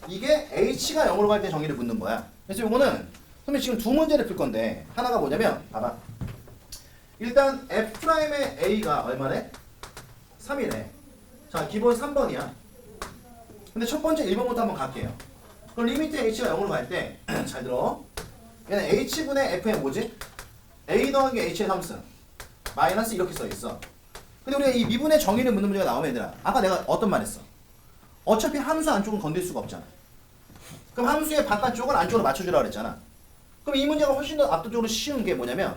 S1: 이게 h가 0으로 갈 때 정의를 묻는 거야. 그래서 요거는 선생님 지금 두 문제를 풀 건데 하나가 뭐냐면 봐봐. 일단 f'의 a가 얼마래? 3이래. 자 기본 3번이야. 근데 첫 번째 1번부터 한번 갈게요. 그럼 리미트 h가 0으로 갈 때 잘 들어. 얘는 h분의 f의 뭐지? a 더하기 h의 3승 마이너스 이렇게 써있어. 근데 우리가 이 미분의 정의를 묻는 문제가 나오면 얘들아 아까 내가 어떤 말 했어? 어차피 함수 안쪽은 건들 수가 없잖아. 그럼 함수의 바깥쪽을 안쪽으로 맞춰주라 그랬잖아. 그럼 이 문제가 훨씬 더 압도적으로 쉬운 게 뭐냐면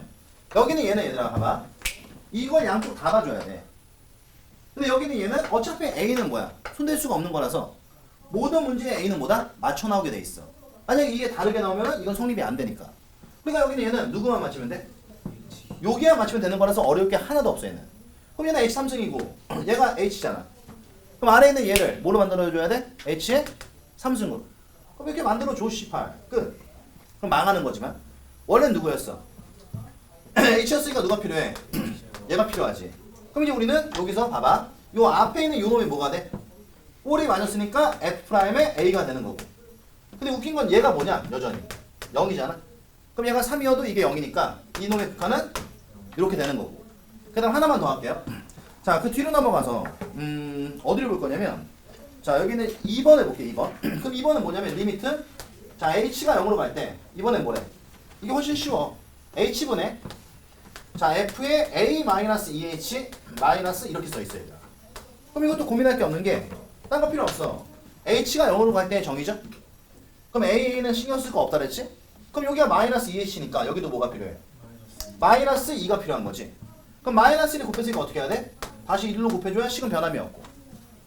S1: 여기는 얘는 얘들아 봐봐. 이걸 양쪽 다 봐줘야 돼. 근데 여기는 얘는 어차피 a는 뭐야? 손댈 수가 없는 거라서 모든 문제에 a는 뭐다? 맞춰 나오게 돼 있어. 만약에 이게 다르게 나오면 이건 성립이 안 되니까. 그러니까 여기는 얘는 누구만 맞추면 돼? 여기만 맞추면 되는 거라서 어려울 게 하나도 없어 얘는. 그럼 얘는 h3승이고 얘가 h잖아. 그럼 아래에 있는 얘를 뭐로 만들어줘야 돼? h의 3승으로. 그럼 이렇게 만들어줘 C8 끝. 그럼 망하는 거지만 원래는 누구였어? h였으니까 누가 필요해? 얘가 필요하지. 그럼 이제 우리는 여기서 봐봐. 요 앞에 있는 요 놈이 뭐가 돼? 꼴이 맞았으니까 f'의 a가 되는 거고. 근데 웃긴 건 얘가 뭐냐? 여전히 0이잖아. 그럼 얘가 3이어도 이게 0이니까 이 놈의 극한은 이렇게 되는 거고. 그 다음 하나만 더 할게요. 자, 그 뒤로 넘어가서 어디를 볼 거냐면 자, 여기는 2번을 볼게요. 2번. 그럼 2번은 뭐냐면 리미트 자, h가 0으로 갈 때 이번엔 뭐래? 이게 훨씬 쉬워. h분의 자, f의 a-2h 마이너스 이렇게 써있어요. 그럼 이것도 고민할 게 없는 게 딴 거 필요 없어. h가 0으로 갈 때 정의죠? 그럼 a는 신경 쓸 거 없다 그랬지? 그럼 여기가 마이너스 2h니까 여기도 뭐가 필요해? 마이너스 2가 필요한 거지. 그럼 마이너스 1이 곱했으니까 어떻게 해야 돼? 다시 1로 곱해줘야 식은 변함이 없고.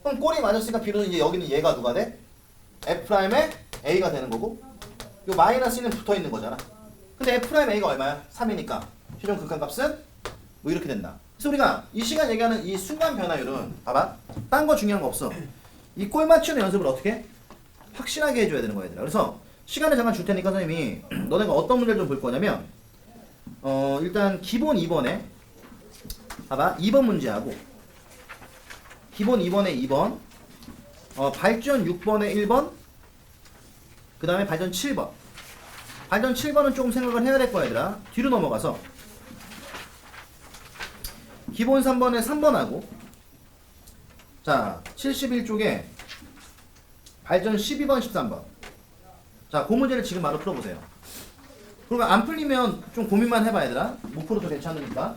S1: 그럼 꼴이 맞았으니까 B로는 이제 여기는 얘가 누가 돼? F'의 A가 되는 거고 요 마이너스 1은 붙어있는 거잖아. 근데 F'A가 얼마야? 3이니까 최종 극한값은 뭐 이렇게 된다. 그래서 우리가 이 시간 얘기하는 이 순간 변화율은 봐봐. 딴 거 중요한 거 없어. 이 꼴 맞추는 연습을 어떻게 해? 확실하게 해줘야 되는 거야 얘들아. 그래서 시간을 잠깐 줄 테니까 선생님이 너네가 어떤 문제를 좀 볼 거냐면 일단 기본 2번에 봐봐 2번 문제하고 기본 2번에 2번 발전 6번에 1번 그 다음에 발전 7번 발전 7번은 조금 생각을 해야 될 거야 얘들아. 뒤로 넘어가서 기본 3번에 3번하고 자 71쪽에 발전 12번 13번 자 그 문제를 지금 바로 풀어보세요. 그러면 안 풀리면 좀 고민만 해봐 얘들아. 못 풀어도 괜찮으니까.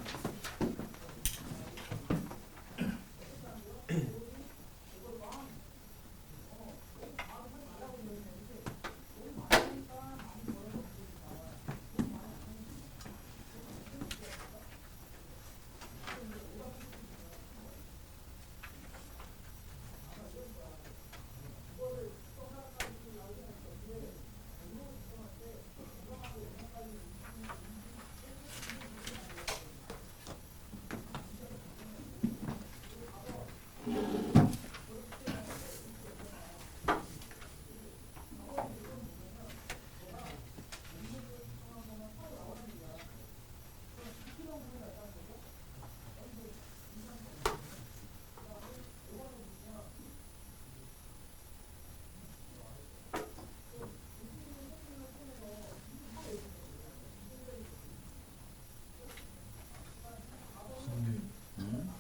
S2: 근데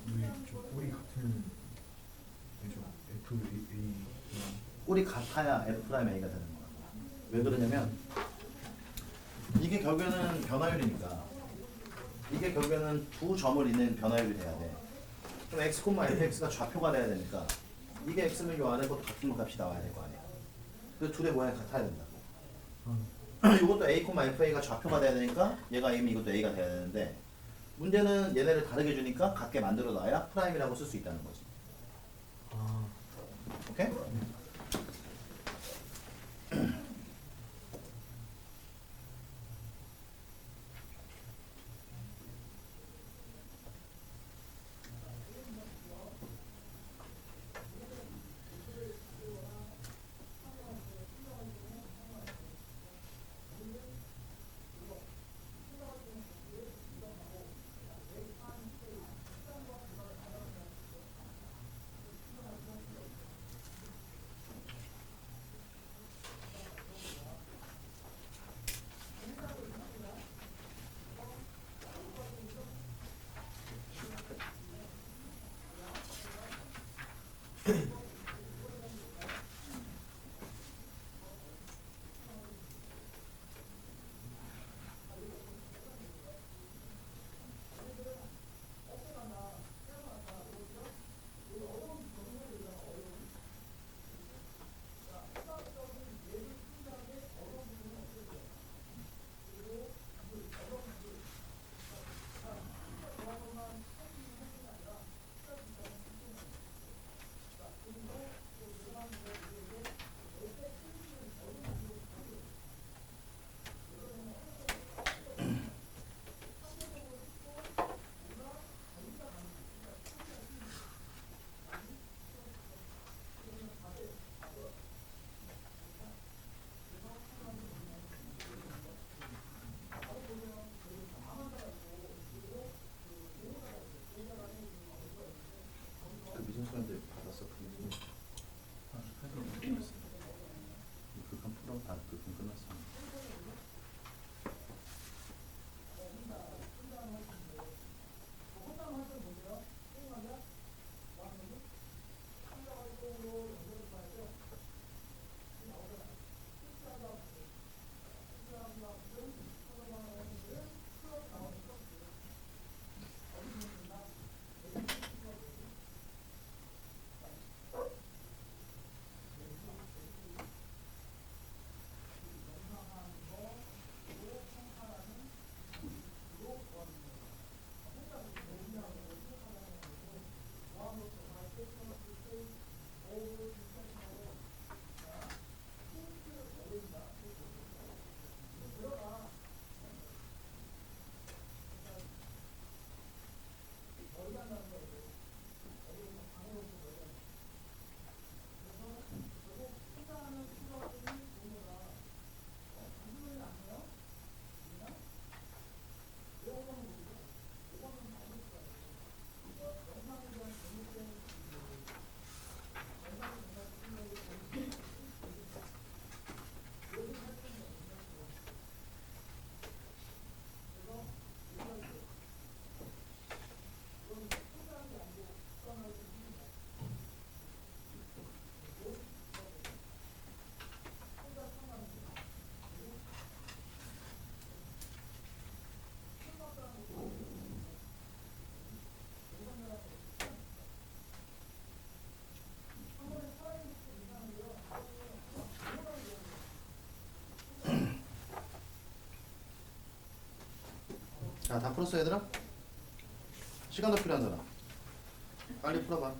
S2: 우리 좀 꼴이 같은 그죠? FA
S1: 꼴이 같아야 F'A가 되는 거야. 왜 그러냐면 이게 결국에는 변화율이니까 이게 결국에는 두 점을 잇는 변화율이 돼야 돼. 그럼 x, fx가 좌표가 돼야 되니까 이게 x면 요 안에 것도 같은 값이 나와야 될 거 아니야. 그 둘의 모양이 같아야 된다고. 이것도 a, fa가 좌표가 돼야 되니까 얘가 a면 이것도 a가 돼야 되는데 문제는 얘네를 다르게 주니까 같게 만들어 놔야 프라임이라고 쓸 수 있다는 거지.
S2: 아
S1: 오케이? 미술사람들 받았어. 그건 풀어. 그건 끝났어. 자, 다 풀었어 얘들아? 시간 더 필요한 사람 빨리 풀어봐.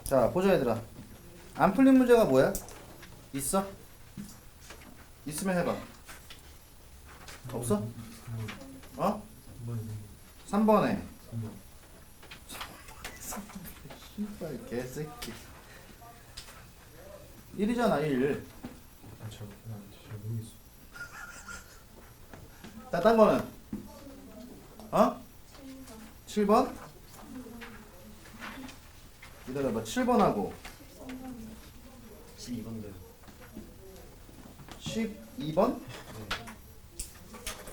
S1: 자, 보자 얘들아. 안 풀린 문제가 뭐야? 있어? 있으면 해봐. 없어? 어? 3번에. 신발 개새끼. 1이잖아 1.
S2: 잘 모르겠어.
S1: 자, 딴 거는? 어? 7번? 기다려봐. 7번하고
S2: 12번인데요.
S1: 12번?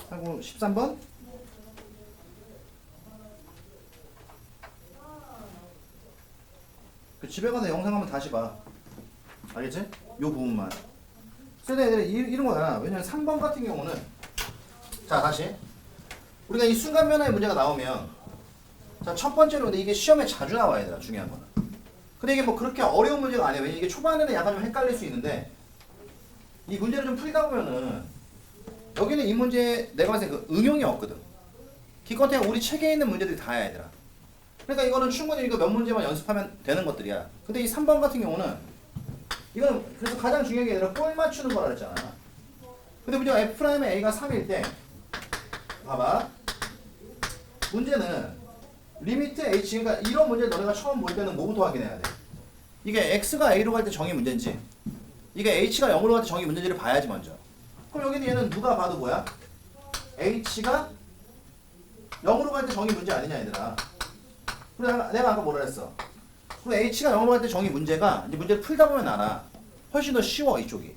S1: 하고 13번? 그 집에 가서 영상 한번 다시 봐. 알겠지? 요 부분만. 그래서 애들이 이런 거야. 왜냐면 3번 같은 경우는 자, 다시 우리가 이 순간 변화의 문제가 나오면 자, 첫 번째로 근데 이게 시험에 자주 나와 얘들아. 중요한 거는. 근데 이게 뭐 그렇게 어려운 문제가 아니에요. 왜냐면 이게 초반에는 약간 좀 헷갈릴 수 있는데 이 문제를 좀 풀다 보면은 여기는 이 문제에 내가 봤을 때 그 응용이 없거든. 기껏해야 우리 책에 있는 문제들이 다야 얘들아. 그러니까 이거는 충분히 이거 몇 문제만 연습하면 되는 것들이야. 근데 이 3번 같은 경우는 이거는 그래서 가장 중요한 게 얘들아 꼴 맞추는 거라 그랬잖아. 근데 문제가 F'의 A가 3일 때 봐봐. 문제는 리미트 H, 그러니까 이런 문제 너네가 처음 볼 때는 뭐부터 확인해야 돼? 이게 X가 A로 갈 때 정의 문제인지 이게 H가 0으로 갈 때 정의 문제인지를 봐야지 먼저. 그럼 여기는 얘는 누가 봐도 뭐야? H가 0으로 갈 때 정의 문제 아니냐 얘들아. 그래 내가 아까 뭐라 했어? 그럼 H가 0으로 갈 때 정의 문제가 이제 문제를 풀다 보면 알아. 훨씬 더 쉬워 이쪽이.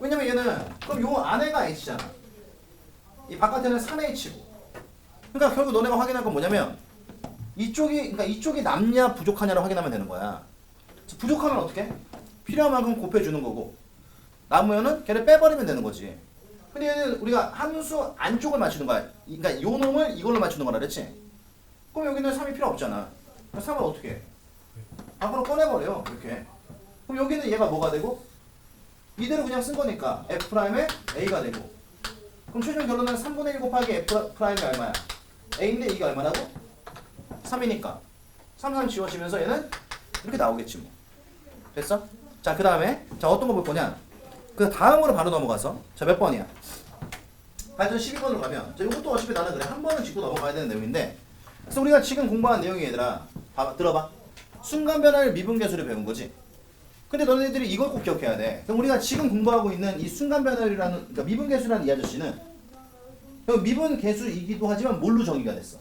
S1: 왜냐면 얘는 그럼 요 안에가 H잖아. 이 바깥에는 3H고. 그러니까 결국 너네가 확인할 건 뭐냐면 그러니까 이쪽이 남냐 부족하냐를 확인하면 되는 거야. 부족하면 어떻게? 필요한 만큼 곱해주는 거고 남으면은 걔를 빼버리면 되는 거지. 근데 얘는 우리가 함수 안쪽을 맞추는 거야. 그러니까 요 놈을 이걸로 맞추는 거라 그랬지? 그럼 여기는 3이 필요 없잖아. 그럼 3은 어떻게 해? 밖으로 꺼내버려 이렇게. 그럼 여기는 얘가 뭐가 되고? 이대로 그냥 쓴 거니까 F'의 A가 되고 그럼 최종 결론은 3분의 1 곱하기 F'이 얼마야? A인데 이게 얼마라고? 3이니까 3, 3 지워지면서 얘는 이렇게 나오겠지 뭐. 됐어? 자, 그 다음에 자 어떤 거 볼 거냐? 그 다음으로 바로 넘어가서 자, 몇 번이야? 하여튼 12번으로 가면 자, 이것도 어차피 나는 그래 한 번은 짚고 넘어가야 되는 내용인데 그래서 우리가 지금 공부한 내용이 얘들아 봐봐, 들어봐. 순간 변화를 미분계수를 배운 거지. 근데 너네들이 이걸 꼭 기억해야 돼. 그럼 우리가 지금 공부하고 있는 이 순간 변화율이라는 그러니까 미분계수라는 이 아저씨는 미분계수이기도 하지만 뭘로 정의가 됐어?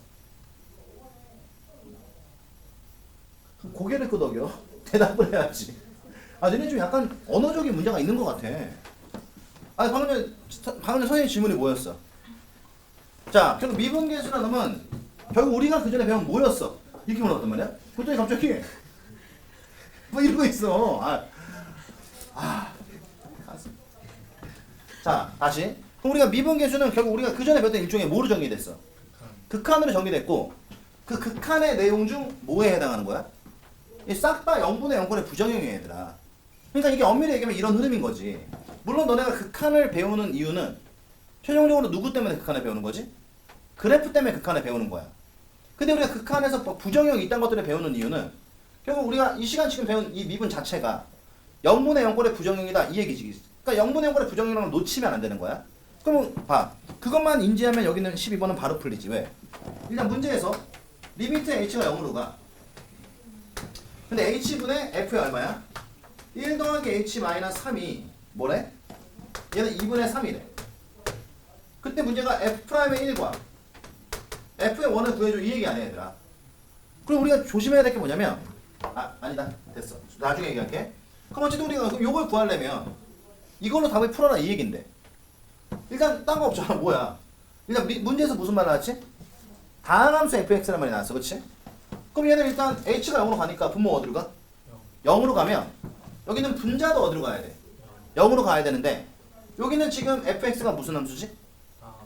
S1: 고개를 끄덕여. 대답을 해야지. 아, 너네 좀 약간 언어적인 문제가 있는 것 같아. 아, 방금 전에 선생님 질문이 뭐였어? 자, 결국 미분계수라는 놈은 결국 우리가 그 전에 배운 뭐였어? 이렇게 물어봤단 말이야? 그랬더니 갑자기 뭐 이러고 있어. 자, 다시. 그럼 우리가 미분계수는 결국 우리가 그 전에 배웠던 일종의 뭐로 정의됐어? 극한으로 정의됐고 그 극한의 내용 중 뭐에 해당하는 거야? 싹 다 0분의 0꼴의 부정형이야 얘들아. 그러니까 이게 엄밀히 얘기하면 이런 흐름인 거지. 물론 너네가 극한을 배우는 이유는 최종적으로 누구 때문에 극한을 배우는 거지? 그래프 때문에 극한을 배우는 거야. 근데 우리가 극한에서 부정형 이딴 것들을 배우는 이유는 결국 우리가 이 시간 지금 배운 이 미분 자체가 0분의 0꼴의 부정형이다 이 얘기지. 그러니까 0분의 0꼴의 부정형이라는 걸 놓치면 안 되는 거야. 그럼 봐. 그것만 인지하면 여기는 12번은 바로 풀리지. 왜? 일단 문제에서 리미트 h가 0으로 가. 근데 h분의 f의 얼마야? 1 더하기 h 마이너스 3이 뭐래? 얘는 2분의 3이래. 그때 문제가 f'의 1과 f의 1을 구해줘 이 얘기 아니야 얘들아. 그럼 우리가 조심해야 될 게 뭐냐면 아니다 됐어 나중에 얘기할게. 그럼 어쨌든 우리가 요걸 구하려면 이걸로 답을 풀어라 이 얘긴데 일단 딴 거 없잖아. 뭐야 일단 문제에서 무슨 말 나왔지? 다항함수 fx란 말이 나왔어. 그치? 그럼 얘는 일단 h가 0으로 가니까 분모 어디로 가? 0으로 가면 여기는 분자도 어디로 가야 돼? 0으로 가야 되는데 여기는 지금 fx가 무슨 함수지?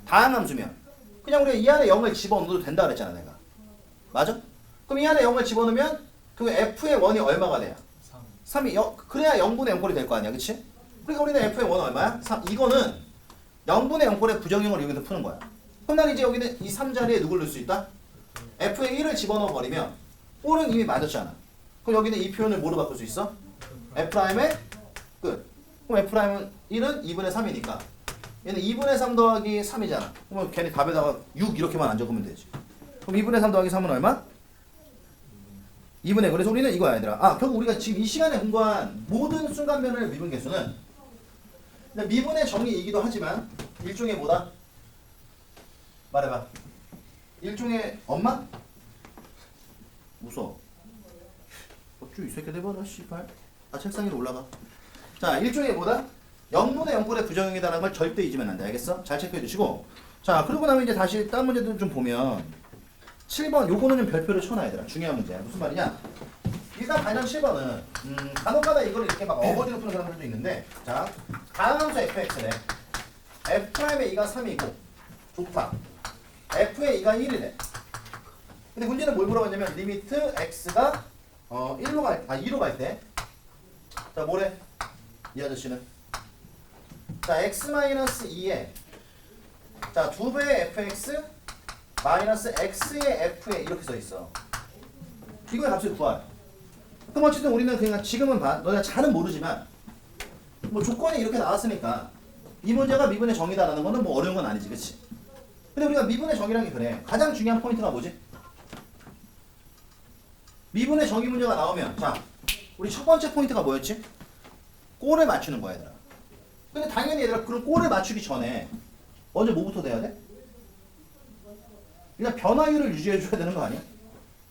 S1: 다항함수면 그냥 우리가 이 안에 0을 집어넣어도 된다 그랬잖아 내가. 맞아? 그럼 이 안에 0을 집어넣으면 그 f의 1이 얼마가 돼야? 3이 그래야 0분의 0꼴이 될 거 아니야. 그치? 그러니까 우리는 f의 1은 얼마야? 3. 이거는 0분의 0꼴의 부정형을 여기서 푸는 거야. 그럼 난 이제 여기는 이 3자리에 누굴 넣을 수 있다? f의 1을 집어넣어 버리면 꼴은 이미 맞았잖아. 그럼 여기는 이 표현을 뭐로 바꿀 수 있어? f'의 끝. 그럼 f'은 1은 2분의 3이니까 얘는 2분의 3 더하기 3이잖아. 그러면 걔네 답에다가 6 이렇게만 안 적으면 되지. 그럼 2분의 3 더하기 3은 얼마? 2분의. 그래서 우리는 이거야 얘들아. 결국 우리가 지금 이 시간에 공부한 모든 순간변화의 미분계수는 미분의 정의이기도 하지만 일종의 뭐다? 말해봐. 일종의 엄마? 웃어. 어쭈 이 새끼 대봐라 씨발. 책상 위로 올라가. 자, 일종의 뭐다? 0분의 0꼴의 부정형이다라는 걸 절대 잊으면 안 돼. 알겠어? 잘 체크해 주시고. 자, 그러고 나면 이제 다시 다른 문제들 좀 보면 7번 요거는 좀 별표를 쳐놔 얘들아. 중요한 문제야. 무슨 말이냐? 일단 단연 7번은 간혹가다 이걸 이렇게 막 어거지로 푸는 사람들도 있는데 자, 다항함수 fx래. f'의 2가 3이고 좋다. f의 2가 1이래. 근데 문제는 뭘 물어봤냐면 리미트 x가 2로 갈 때 자, 뭐래? 이 아저씨는 자, x-2에 자, 2배의 fx 마이너스 x의 f에 이렇게 써 있어. 이거의 값을 구할. 그럼 어쨌든 우리는 그냥 지금은 너네가 잘은 모르지만 뭐 조건이 이렇게 나왔으니까 이 문제가 미분의 정의다라는 거는 뭐 어려운 건 아니지, 그렇지? 근데 우리가 미분의 정의라는 게 그래. 가장 중요한 포인트가 뭐지? 미분의 정의 문제가 나오면 자, 우리 첫 번째 포인트가 뭐였지? 꼴을 맞추는 거야, 얘들아. 근데 당연히 얘들아 그런 꼴을 맞추기 전에 먼저 뭐부터 돼야 돼? 일단 변화율을 유지해줘야 되는 거 아니야?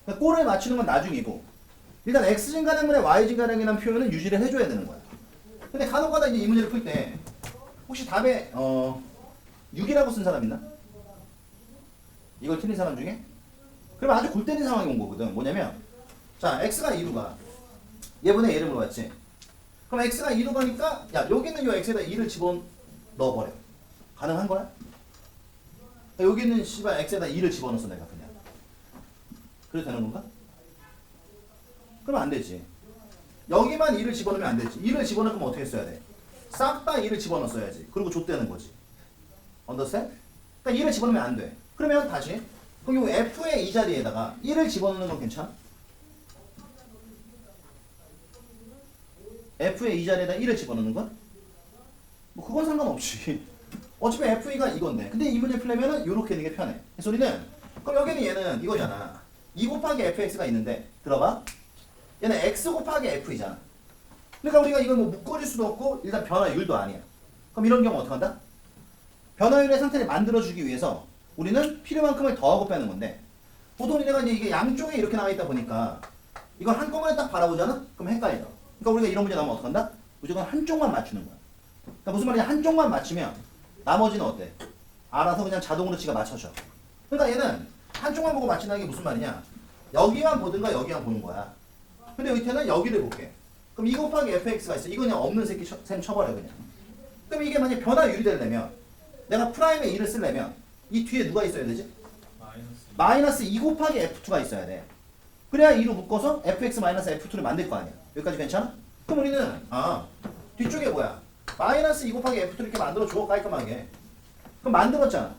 S1: 그러니까 꼴을 맞추는 건 나중이고 일단 x진가량분의 y진가량이라는 표현은 유지를 해줘야 되는 거야. 근데 간혹가다 이제 이 문제를 풀 때 혹시 답에 6이라고 쓴 사람 있나? 이걸 틀린 사람 중에? 그러면 아주 골 때린 상황이 온 거거든. 뭐냐면 자, x가 2로 가. 얘분의 얘를 물어봤지. 그럼 x가 2로 가니까 야, 여기는 요 x에다 2를 집어넣어버려. 가능한 거야? 여기는 씨발 x에다 2를 집어넣었어 내가 그냥. 그래도 되는 건가? 그러면 안 되지. 여기만 2를 집어넣으면 안 되지. 2를 집어넣으면 어떻게 써야 돼? 싹 다 2를 집어넣었어야지. 그리고 좆되는 거지. 언더스탠? 그러니까 2를 집어넣으면 안 돼. 그러면 다시 그럼 요 f의 이 자리에다가 1을 집어넣는 건 괜찮아? f의 이 자리에다 1을 집어넣는 건? 뭐 그건 상관없지. 어차피 FE가 이건데. 근데 이 문제 풀려면은 요렇게 있는 게 편해. 그래서 우리는 그럼 여기는 얘는 이거잖아. 2 곱하기 fx가 있는데 들어봐. 얘는 x 곱하기 f이잖아. 그러니까 우리가 이걸 뭐 묶어줄 수도 없고 일단 변화율도 아니야. 그럼 이런 경우 어떻게 한다? 변화율의 상태를 만들어주기 위해서 우리는 필요만큼을 더하고 빼는 건데 보통 내가 이제 이게 양쪽에 이렇게 나와 있다 보니까 이걸 한꺼번에 딱 바라보잖아? 그럼 헷갈려. 그러니까 우리가 이런 문제 나오면 어떻게 한다? 무조건 한쪽만 맞추는 거야. 그러니까 무슨 말이냐? 한쪽만 맞추면 나머지는 어때? 알아서 그냥 자동으로 지가 맞춰줘. 그러니까 얘는 한쪽만 보고 맞춘다는 게 무슨 말이냐? 여기만 보든가 여기만 보는 거야. 근데 여기는 여기를 볼게. 그럼 2 곱하기 fx가 있어. 이거 그냥 없는 새끼 셈 쳐버려 그냥. 그럼 이게 만약 변화율이 되려면 내가 프라임에 2를 쓰려면 이 뒤에 누가 있어야 되지? 마이너스 2 곱하기 f2가 있어야 돼. 그래야 2로 묶어서 fx 마이너스 f2를 만들 거 아니야. 여기까지 괜찮아? 그럼 우리는 뒤쪽에 뭐야? 마이너스 2 곱하기 f2를 이렇게 만들어줘 깔끔하게. 그럼 만들었잖아.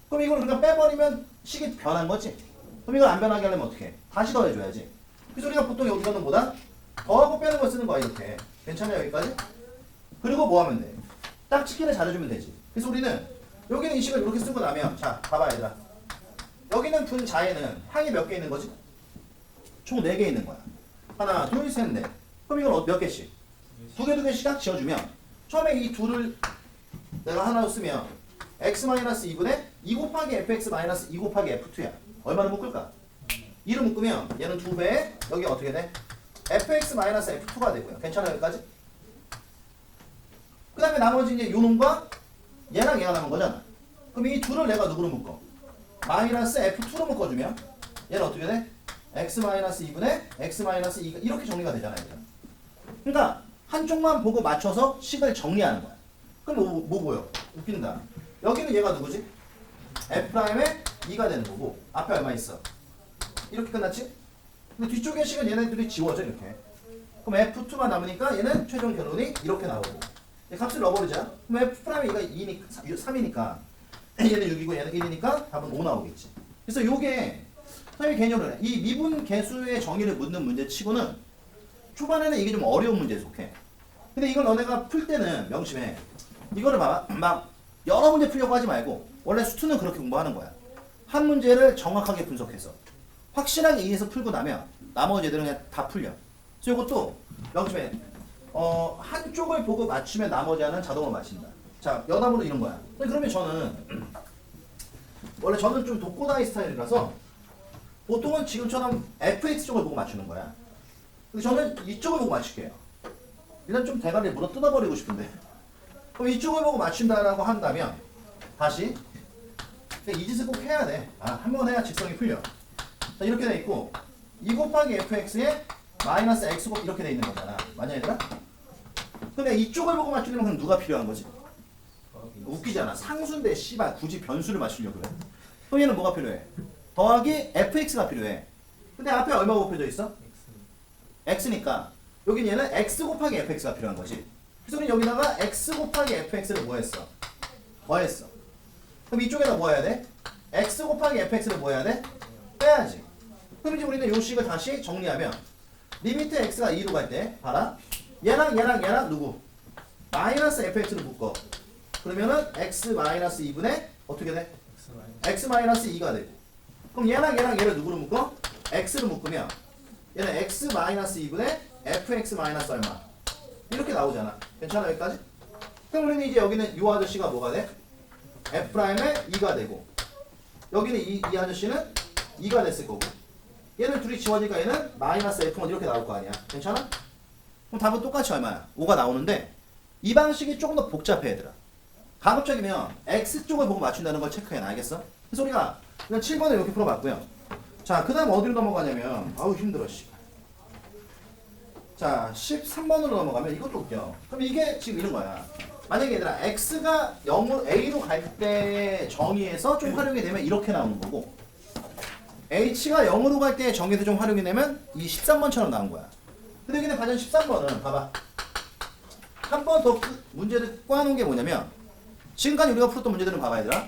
S1: 그럼 이걸 그냥 빼버리면 식이 변한 거지. 그럼 이걸 안 변하게 하려면 어떻게 해? 다시 더해줘야지. 그래서 우리가 보통 여기서는 뭐다? 더하고 빼는 걸 쓰는 거야 이렇게. 괜찮냐 여기까지? 그리고 뭐 하면 돼? 딱 치기를 잘해주면 되지. 그래서 우리는 여기는 이 식을 이렇게 쓰고 나면 자 봐봐 얘들아. 여기는 분자에는 항이 몇 개 있는 거지? 총 4개 있는 거야. 하나 둘 셋 넷. 그럼 이걸 몇 개씩? 두 개씩 딱 지어주면 처음에 이 둘을 내가 하나로 쓰면 x-2분의 2 곱하기 fx 마이너스 2 곱하기 f2야. 얼마나 묶을까? 2를 묶으면 얘는 2배, 여기 어떻게 돼? fx 마이너스 f2가 되고요. 괜찮아 여기까지? 그 다음에 나머지 이제 요놈과 얘랑 얘가 남은 거잖아. 그럼 이 둘을 내가 누구로 묶어? 마이너스 f2로 묶어주면 얘는 어떻게 돼? x-2분의 x-2가 이렇게 정리가 되잖아요. 그러니까 한쪽만 보고 맞춰서 식을 정리하는 거야. 그럼 뭐 보여? 웃긴다. 여기는 얘가 누구지? f'의 2가 되는 거고 앞에 얼마 있어? 이렇게 끝났지? 근데 뒤쪽의 식은 얘네들이 지워져 이렇게. 그럼 f2만 남으니까 얘는 최종 결론이 이렇게 나오고 값을 넣어버리자. 그럼 f'의 2가 3이니까 얘는 6이고 얘는 1이니까 답은 5 나오겠지. 그래서 요게 선생님이 개념을 해. 이 미분 계수의 정의를 묻는 문제 치고는 초반에는 이게 좀 어려운 문제에 속해. 근데 이걸 너네가 풀 때는 명심해. 이거를 봐봐. 막 여러 문제 풀려고 하지 말고 원래 수투는 그렇게 공부하는 거야. 한 문제를 정확하게 분석해서 확실하게 이해해서 풀고 나면 나머지 애들은 그냥 다 풀려. 그래서 이것도 명심해. 한쪽을 보고 맞추면 나머지 하나는 자동으로 맞힌다. 자, 여담으로 이런 거야. 그러면 원래 저는 좀 독고다이 스타일이라서 보통은 지금처럼 fx 쪽을 보고 맞추는 거야. 근데 저는 이쪽을 보고 맞출게요. 일단 좀 대가리를 물어 뜯어버리고 싶은데. 그럼 이쪽을 보고 맞춘다라고 한다면 다시 이 짓을 꼭 해야 돼. 한 번 해야 직성이 풀려. 자, 이렇게 돼 있고 2 곱하기 fx에 마이너스 x 곱 이렇게 돼 있는 거잖아. 맞냐 얘들아? 근데 이쪽을 보고 맞추려면 그럼 누가 필요한 거지? 웃기잖아. 상수인데 씨발 굳이 변수를 맞추려고 그래. 그럼 얘는 뭐가 필요해? 더하기 fx가 필요해. 근데 앞에 얼마 곱해져 있어? x니까 여긴 얘는 x 곱하기 fx가 필요한 거지. 그래서 우리 여기다가 x 곱하기 fx를 뭐 했어? 더했어. 그럼 이쪽에다 뭐 해야 돼? x 곱하기 fx를 뭐 해야 돼? 빼야지. 그럼 이제 우리는 요 식을 다시 정리하면 리미트 x가 2로 갈 때 봐라. 얘랑 누구? 마이너스 fx를 묶어. 그러면은 x 마이너스 2분의 어떻게 돼? x 마이너스 2가 되고. 그럼 얘랑 얘를 누구로 묶어? x로 묶으면 얘는 x 마이너스 2분의 fx 마이너스 얼마? 이렇게 나오잖아. 괜찮아 여기까지? 그럼 우리는 이제 여기는 이 아저씨가 뭐가 돼? f'의 2가 되고 여기는 이 아저씨는 2가 됐을 거고 얘는 둘이 지워지니까 얘는 마이너스 f1 이렇게 나올 거 아니야. 괜찮아? 그럼 답은 똑같이 얼마야? 5가 나오는데 이 방식이 조금 더 복잡해 얘들아. 가급적이면 x쪽을 보고 맞춘다는 걸 체크해. 알겠어? 그래서 우리가 그냥 7번을 이렇게 풀어봤고요. 자, 그 다음 어디로 넘어가냐면 아우 힘들어 씨. 자, 13번으로 넘어가면 이것도 웃겨. 그럼 이게 지금 이런 거야. 만약에 얘들아 x가 0으로 a로 갈 때 정의에서 좀 활용이 되면 이렇게 나오는 거고 h가 0으로 갈 때 정의에서 좀 활용이 되면 이 13번처럼 나온 거야. 근데 여기는 과연 13번은 봐봐. 한 번 더 문제를 꼬아놓은 게 뭐냐면 지금까지 우리가 풀었던 문제들은 봐봐 얘들아.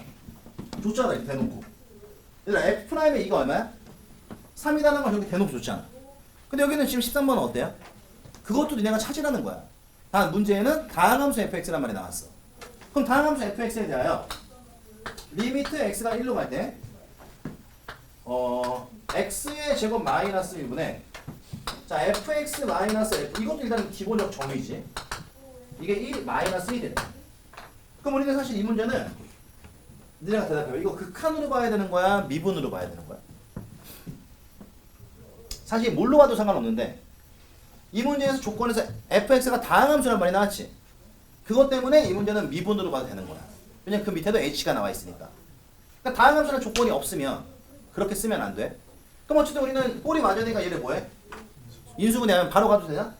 S1: 줬잖아 이렇게 대놓고. 얘들아 f'의 2가 얼마야? 3이라는 걸 저렇게 대놓고 줬잖아. 근데 여기는 지금 13번은 어때요? 그것도 니네가 찾으라는 거야. 단 문제에는 다항함수 fx란 말이 나왔어. 그럼 다항함수 fx에 대하여 리미트 x가 1로 갈 때 x의 제곱 마이너스 1분의 자 fx 마이너스 f 이것도 일단 기본적 정의지. 이게 1 마이너스 1이래. 그럼 우리는 사실 이 문제는 니네가 대답해봐. 이거 극한으로 봐야 되는 거야? 미분으로 봐야 되는 거야? 사실 뭘로 봐도 상관없는데 이 문제에서 조건에서 fx가 다항함수란 말이 나왔지. 그것 때문에 이 문제는 미분으로 봐도 되는 거야. 왜냐면 그 밑에도 h가 나와 있으니까. 그러니까 다항함수라는 조건이 없으면 그렇게 쓰면 안 돼. 그럼 어쨌든 우리는 꼴이 맞아야 되니까 얘를 뭐해? 인수분해하면 바로 가도 되나?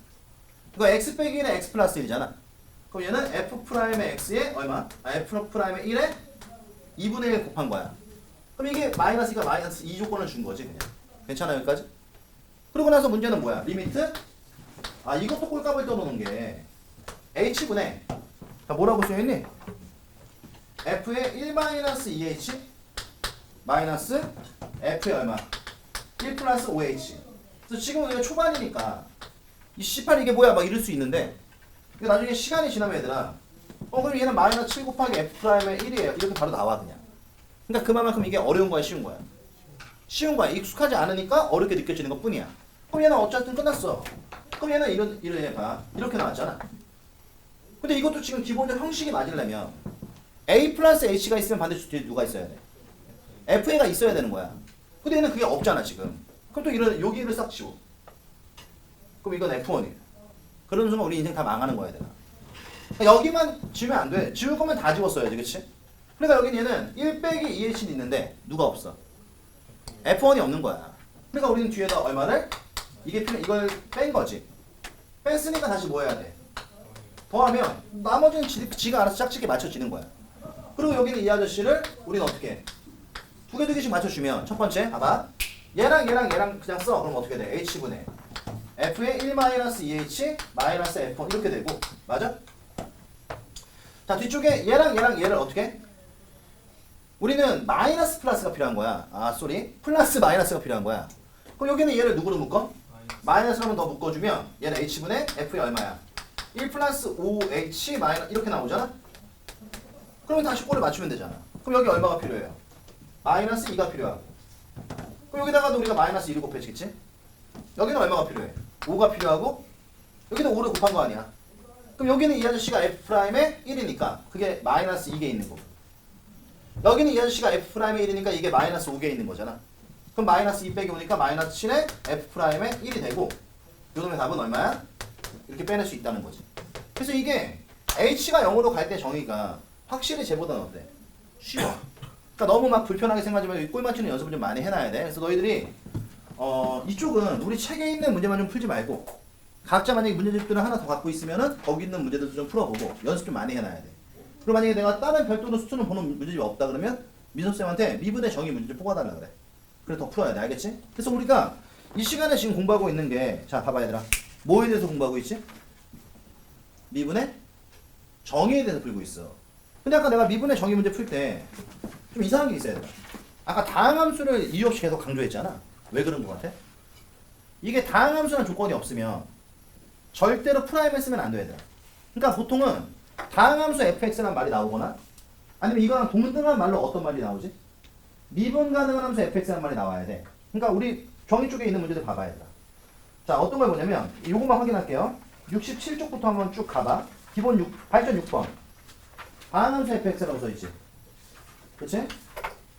S1: 이거 x 빼기 1에 x 플러스 1이잖아. 그럼 얘는 f 프라임의 x에 얼마? f 프라임의 1에 2분의 1 곱한 거야. 그럼 이게 마이너스가 마이너스 2 조건을 준 거지 그냥. 괜찮아 여기까지? 그러고 나서 문제는 뭐야? 리미트? 이것도 꼴값을 떠놓는 게 h분의 자 뭐라고 써있니? f의 1-2h 마이너스 f의 얼마? 1 플러스 5h. 그래서 지금 우리가 초반이니까 이 18 이게 뭐야? 막 이럴 수 있는데 나중에 시간이 지나면 얘들아 그럼 얘는 마이너스 7 곱하기 f 프라임의 1이에요. 이렇게 바로 나와 그냥. 그러니까 그만큼 이게 어려운 거야 쉬운 거야? 쉬운 거야. 익숙하지 않으니까 어렵게 느껴지는 것 뿐이야. 그럼 얘는 어쨌든 끝났어. 그럼 얘는 이런 애가 이렇게 나왔잖아. 근데 이것도 지금 기본적 형식이 맞으려면 a 플러스 h가 있으면 반드시 뒤에 누가 있어야 돼? fa가 있어야 되는 거야. 근데 얘는 그게 없잖아 지금. 그럼 또 여기를 싹 지워. 그럼 이건 f1이야. 그런 순간 우리 인생 다 망하는 거야 얘들아. 여기만 지우면 안 돼. 지울 거면 다 지웠어야지 그치? 그러니까 여긴 얘는 1 빼기 2h는 있는데 누가 없어? f1이 없는 거야. 그러니까 우리는 뒤에다 얼마를? 이걸 뺀 거지. 뺐으니까 다시 뭐 해야 돼? 더하면 나머지는 지가 알아서 짝짓게 맞춰지는 거야. 그리고 여기는 이 아저씨를 우리는 어떻게 해? 두 개씩 맞춰주면 첫 번째 봐봐. 얘랑 그냥 써. 그럼 어떻게 돼? h분의 f의 1-2h 마이너스 f1 이렇게 되고 맞아? 자 뒤쪽에 얘랑 얘를 어떻게 해? 우리는 마이너스 플러스가 필요한 거야. 플러스 마이너스가 필요한 거야. 그럼 여기는 얘를 누구로 묶어? 마이너스로 한번 더 묶어주면 얘는 h분의 f의 얼마야? 1 플러스 5h 마이너스 이렇게 나오잖아? 그러면 다시 꼴을 맞추면 되잖아. 그럼 여기 얼마가 필요해요? 마이너스 2가 필요하고 그럼 여기다가도 우리가 마이너스 2를 곱해주겠지? 여기는 얼마가 필요해? 5가 필요하고 여기는 5를 곱한 거 아니야? 그럼 여기는 이 아저씨가 f'의 1이니까 그게 마이너스 2개 있는 거고 여기는 이 아저씨가 f'의 1이니까 이게 마이너스 5개 있는 거잖아. 그럼 마이너스 2 빼기 오니까 마이너스 7에 f'의 1이 되고 요놈의 답은 얼마야? 이렇게 빼낼 수 있다는 거지. 그래서 이게 h가 0으로 갈 때 정의가 확실히 쟤보다는 어때? 쉬워. 그러니까 너무 막 불편하게 생각하지 말고 꼴 맞추는 연습을 좀 많이 해놔야 돼. 그래서 너희들이 이쪽은 우리 책에 있는 문제만 좀 풀지 말고 각자 만약에 문제집들을 하나 더 갖고 있으면은 거기 있는 문제들도 좀 풀어보고 연습 좀 많이 해놔야 돼. 그리고 만약에 내가 다른 별도로 수준을 보는 문제집이 없다 그러면 민섭쌤한테 미분의 정의 문제집 뽑아달라 그래. 그래 더 풀어야 돼. 알겠지? 그래서 우리가 이 시간에 지금 공부하고 있는 게 자 봐봐 얘들아. 뭐에 대해서 공부하고 있지? 미분의 정의에 대해서 풀고 있어. 근데 아까 내가 미분의 정의 문제 풀 때 좀 이상한 게 있어야 돼. 아까 다항함수를 이유 없이 계속 강조했잖아. 왜 그런 것 같아? 이게 다항함수라는 조건이 없으면 절대로 프라임을 쓰면 안 돼. 그러니까 보통은 다항함수 fx라는 말이 나오거나 아니면 이거랑 동등한 말로 어떤 말이 나오지? 미분 가능한 함수 fx라는 말이 나와야 돼. 그러니까 우리 정의 쪽에 있는 문제들 봐봐야 돼. 자 어떤 걸 보냐면 이것만 확인할게요. 67쪽부터 한번 쭉 가봐. 기본 8.6번 다항함수 fx라고 써있지. 그치?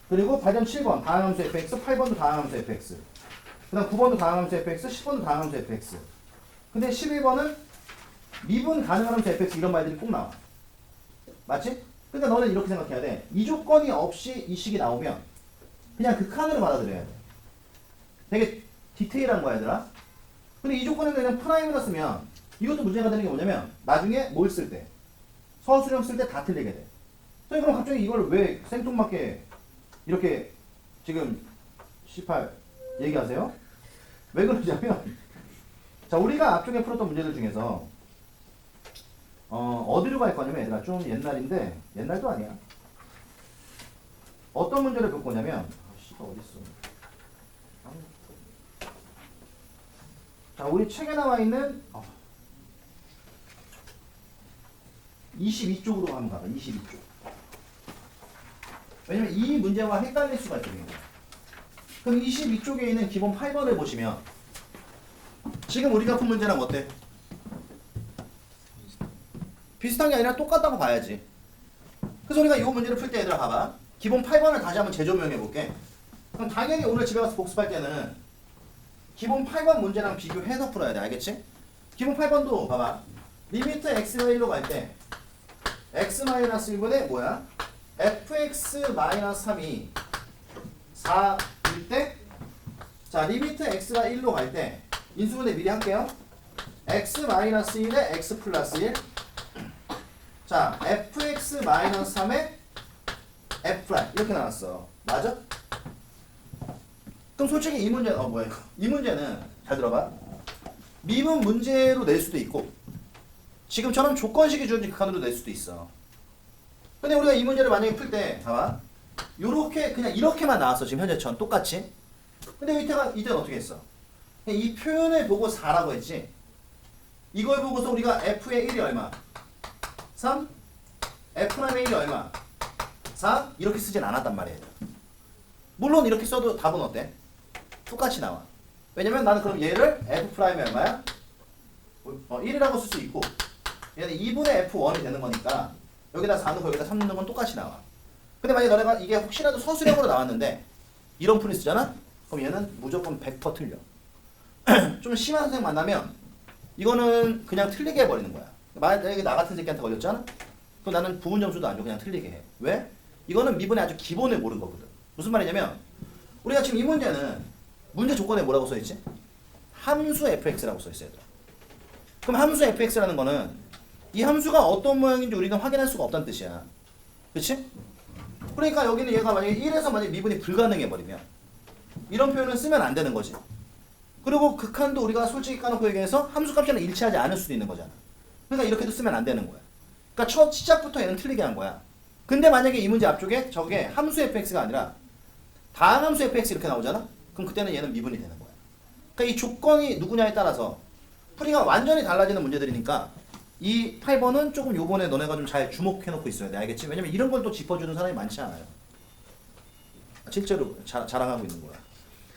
S1: 그리고 8.7번 다항함수 fx, 8번도 다항함수 fx 그 다음 9번도 다항함수 fx, 10번도 다항함수 fx 근데 11번은 미분 가능한 함수 fx 이런 말들이 꼭 나와. 맞지? 그러니까 너는 이렇게 생각해야 돼. 이 조건이 없이 이 식이 나오면 그냥 극한으로 받아들여야 돼. 되게 디테일한 거야 얘들아. 근데 이 조건에는 그냥 프라임이라 쓰면 이것도 문제가 되는 게 뭐냐면 나중에 뭘 쓸 때 서술형 쓸 때 다 틀리게 돼. 그럼 갑자기 이걸 왜 생뚱맞게 이렇게 지금 18 얘기하세요? 왜 그러냐면 자 우리가 앞쪽에 풀었던 문제들 중에서 어디로 갈 거냐면 얘들아 좀 옛날인데 옛날도 아니야. 어떤 문제를 볼 거냐면 씨가 어딨어. 자 우리 책에 나와 있는 22쪽으로 한번 가봐. 22쪽. 왜냐면 이 문제와 헷갈릴 수가 있거든요. 그럼 22쪽에 있는 기본 8번을 보시면 지금 우리가 푼 문제랑 어때? 비슷한 게 아니라 똑같다고 봐야지. 그래서 우리가 이 문제를 풀 때 얘들아 봐봐. 기본 8번을 다시 한번 재조명해 볼게. 그럼 당연히 오늘 집에 가서 복습할 때는 기본 8번 문제랑 비교해서 풀어야 돼. 알겠지? 기본 8번도 봐봐. 리미트 x가 1로 갈 때 x-1분의 뭐야? fx-3이 4일 때 자, 리미트 x가 1로 갈 때 인수분해 미리 할게요. x-1에 x 플러스 1 자, fx-3에 f' 이렇게 나왔어. 맞아? 그럼 솔직히 이 문제 뭐야 이거? 이 문제는 잘 들어봐. 미분 문제로 낼 수도 있고 지금처럼 조건식이 주어진 극한으로 낼 수도 있어. 근데 우리가 이 문제를 만약에 풀 때 봐봐. 요렇게 그냥 이렇게만 나왔어. 지금 현재처럼 똑같이. 근데 이때는 어떻게 했어? 그냥 이 표현을 보고 4라고 했지. 이걸 보고서 우리가 f의 1이 얼마? 3? f'의 1이 얼마? 4? 이렇게 쓰진 않았단 말이에요. 물론 이렇게 써도 답은 어때? 똑같이 나와. 왜냐면 나는 그럼 얘를 f'이 얼마야? 1이라고 쓸 수 있고 얘는 2분의 f1이 되는 거니까 여기다 4 넣고 여기다 3 넣는 건 똑같이 나와. 근데 만약에 너네가 이게 혹시라도 서술형으로 나왔는데 이런 풀이 쓰잖아? 그럼 얘는 무조건 100% 틀려. 좀 심한 선생 만나면 이거는 그냥 틀리게 해버리는 거야. 만약에 나 같은 새끼한테 걸렸잖아? 그럼 나는 부분 점수도 안 줘. 그냥 틀리게 해. 왜? 이거는 미분의 아주 기본을 모르는 거거든. 무슨 말이냐면 우리가 지금 이 문제는 문제 조건에 뭐라고 써있지? 함수 fx라고 써있어요. 그럼 함수 fx라는 거는 이 함수가 어떤 모양인지 우리는 확인할 수가 없다는 뜻이야. 그치? 그러니까 여기는 얘가 만약에 1에서 만약에 미분이 불가능해버리면 이런 표현을 쓰면 안 되는 거지. 그리고 극한도 우리가 솔직히 까놓고 얘기해서 함수값이랑 일치하지 않을 수도 있는 거잖아. 그러니까 이렇게도 쓰면 안 되는 거야. 그러니까 첫 시작부터 얘는 틀리게 한 거야. 근데 만약에 이 문제 앞쪽에 저게 함수 fx가 아니라 다항함수 fx 이렇게 나오잖아? 그럼 그때는 얘는 미분이 되는 거야. 그러니까 이 조건이 누구냐에 따라서 풀이가 완전히 달라지는 문제들이니까 이 8번은 조금 요번에 너네가 좀 잘 주목해놓고 있어야 돼. 알겠지? 왜냐면 이런 걸 또 짚어주는 사람이 많지 않아요. 실제로 자랑하고 있는 거야.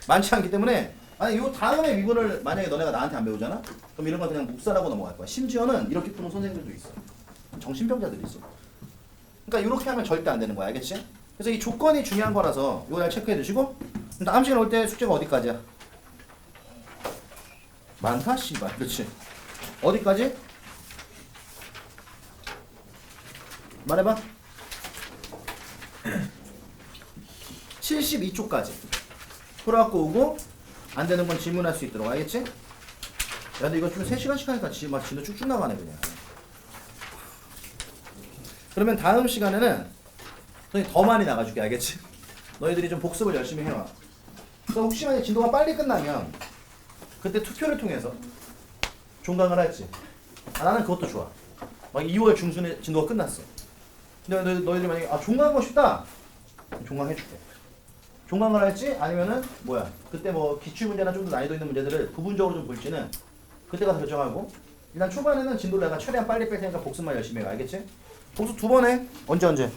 S1: 많지 않기 때문에 아니 요 다음에 미분을 만약에 너네가 나한테 안 배우잖아? 그럼 이런 거 그냥 묵살하고 넘어갈 거야. 심지어는 이렇게 푸는 선생님들도 있어. 정신병자들이 있어. 그러니까 이렇게 하면 절대 안 되는 거야. 알겠지? 그래서 이 조건이 중요한 거라서 이거 잘 체크해 두시고 다음 시간 올 때 숙제가 어디까지야? 많다? 씨발. 그렇지. 어디까지? 말해봐. 72쪽까지 풀어갖고 오고 안 되는 건 질문할 수 있도록. 알겠지? 야 근데 이거 좀 3시간씩 하니까 막 진도 쭉쭉 나가네 그냥. 그러면 다음 시간에는 더 많이 나가줄게. 알겠지? 너희들이 좀 복습을 열심히 해와. 그래서 혹시 만약 진도가 빨리 끝나면 그때 투표를 통해서 종강을 할지. 나는 그것도 좋아. 막 2월 중순에 진도가 끝났어. 근데 너희들이 만약에 종강하고 싶다. 종강해줄게. 종강을 할지 아니면은 뭐야 그때 뭐 기출문제나 좀 더 난이도 있는 문제들을 부분적으로 좀 볼지는 그때 가서 결정하고 일단 초반에는 진도를 내가 최대한 빨리 뺄 테니까 복습만 열심히 해. 알겠지? 복습 2번 해. 언제?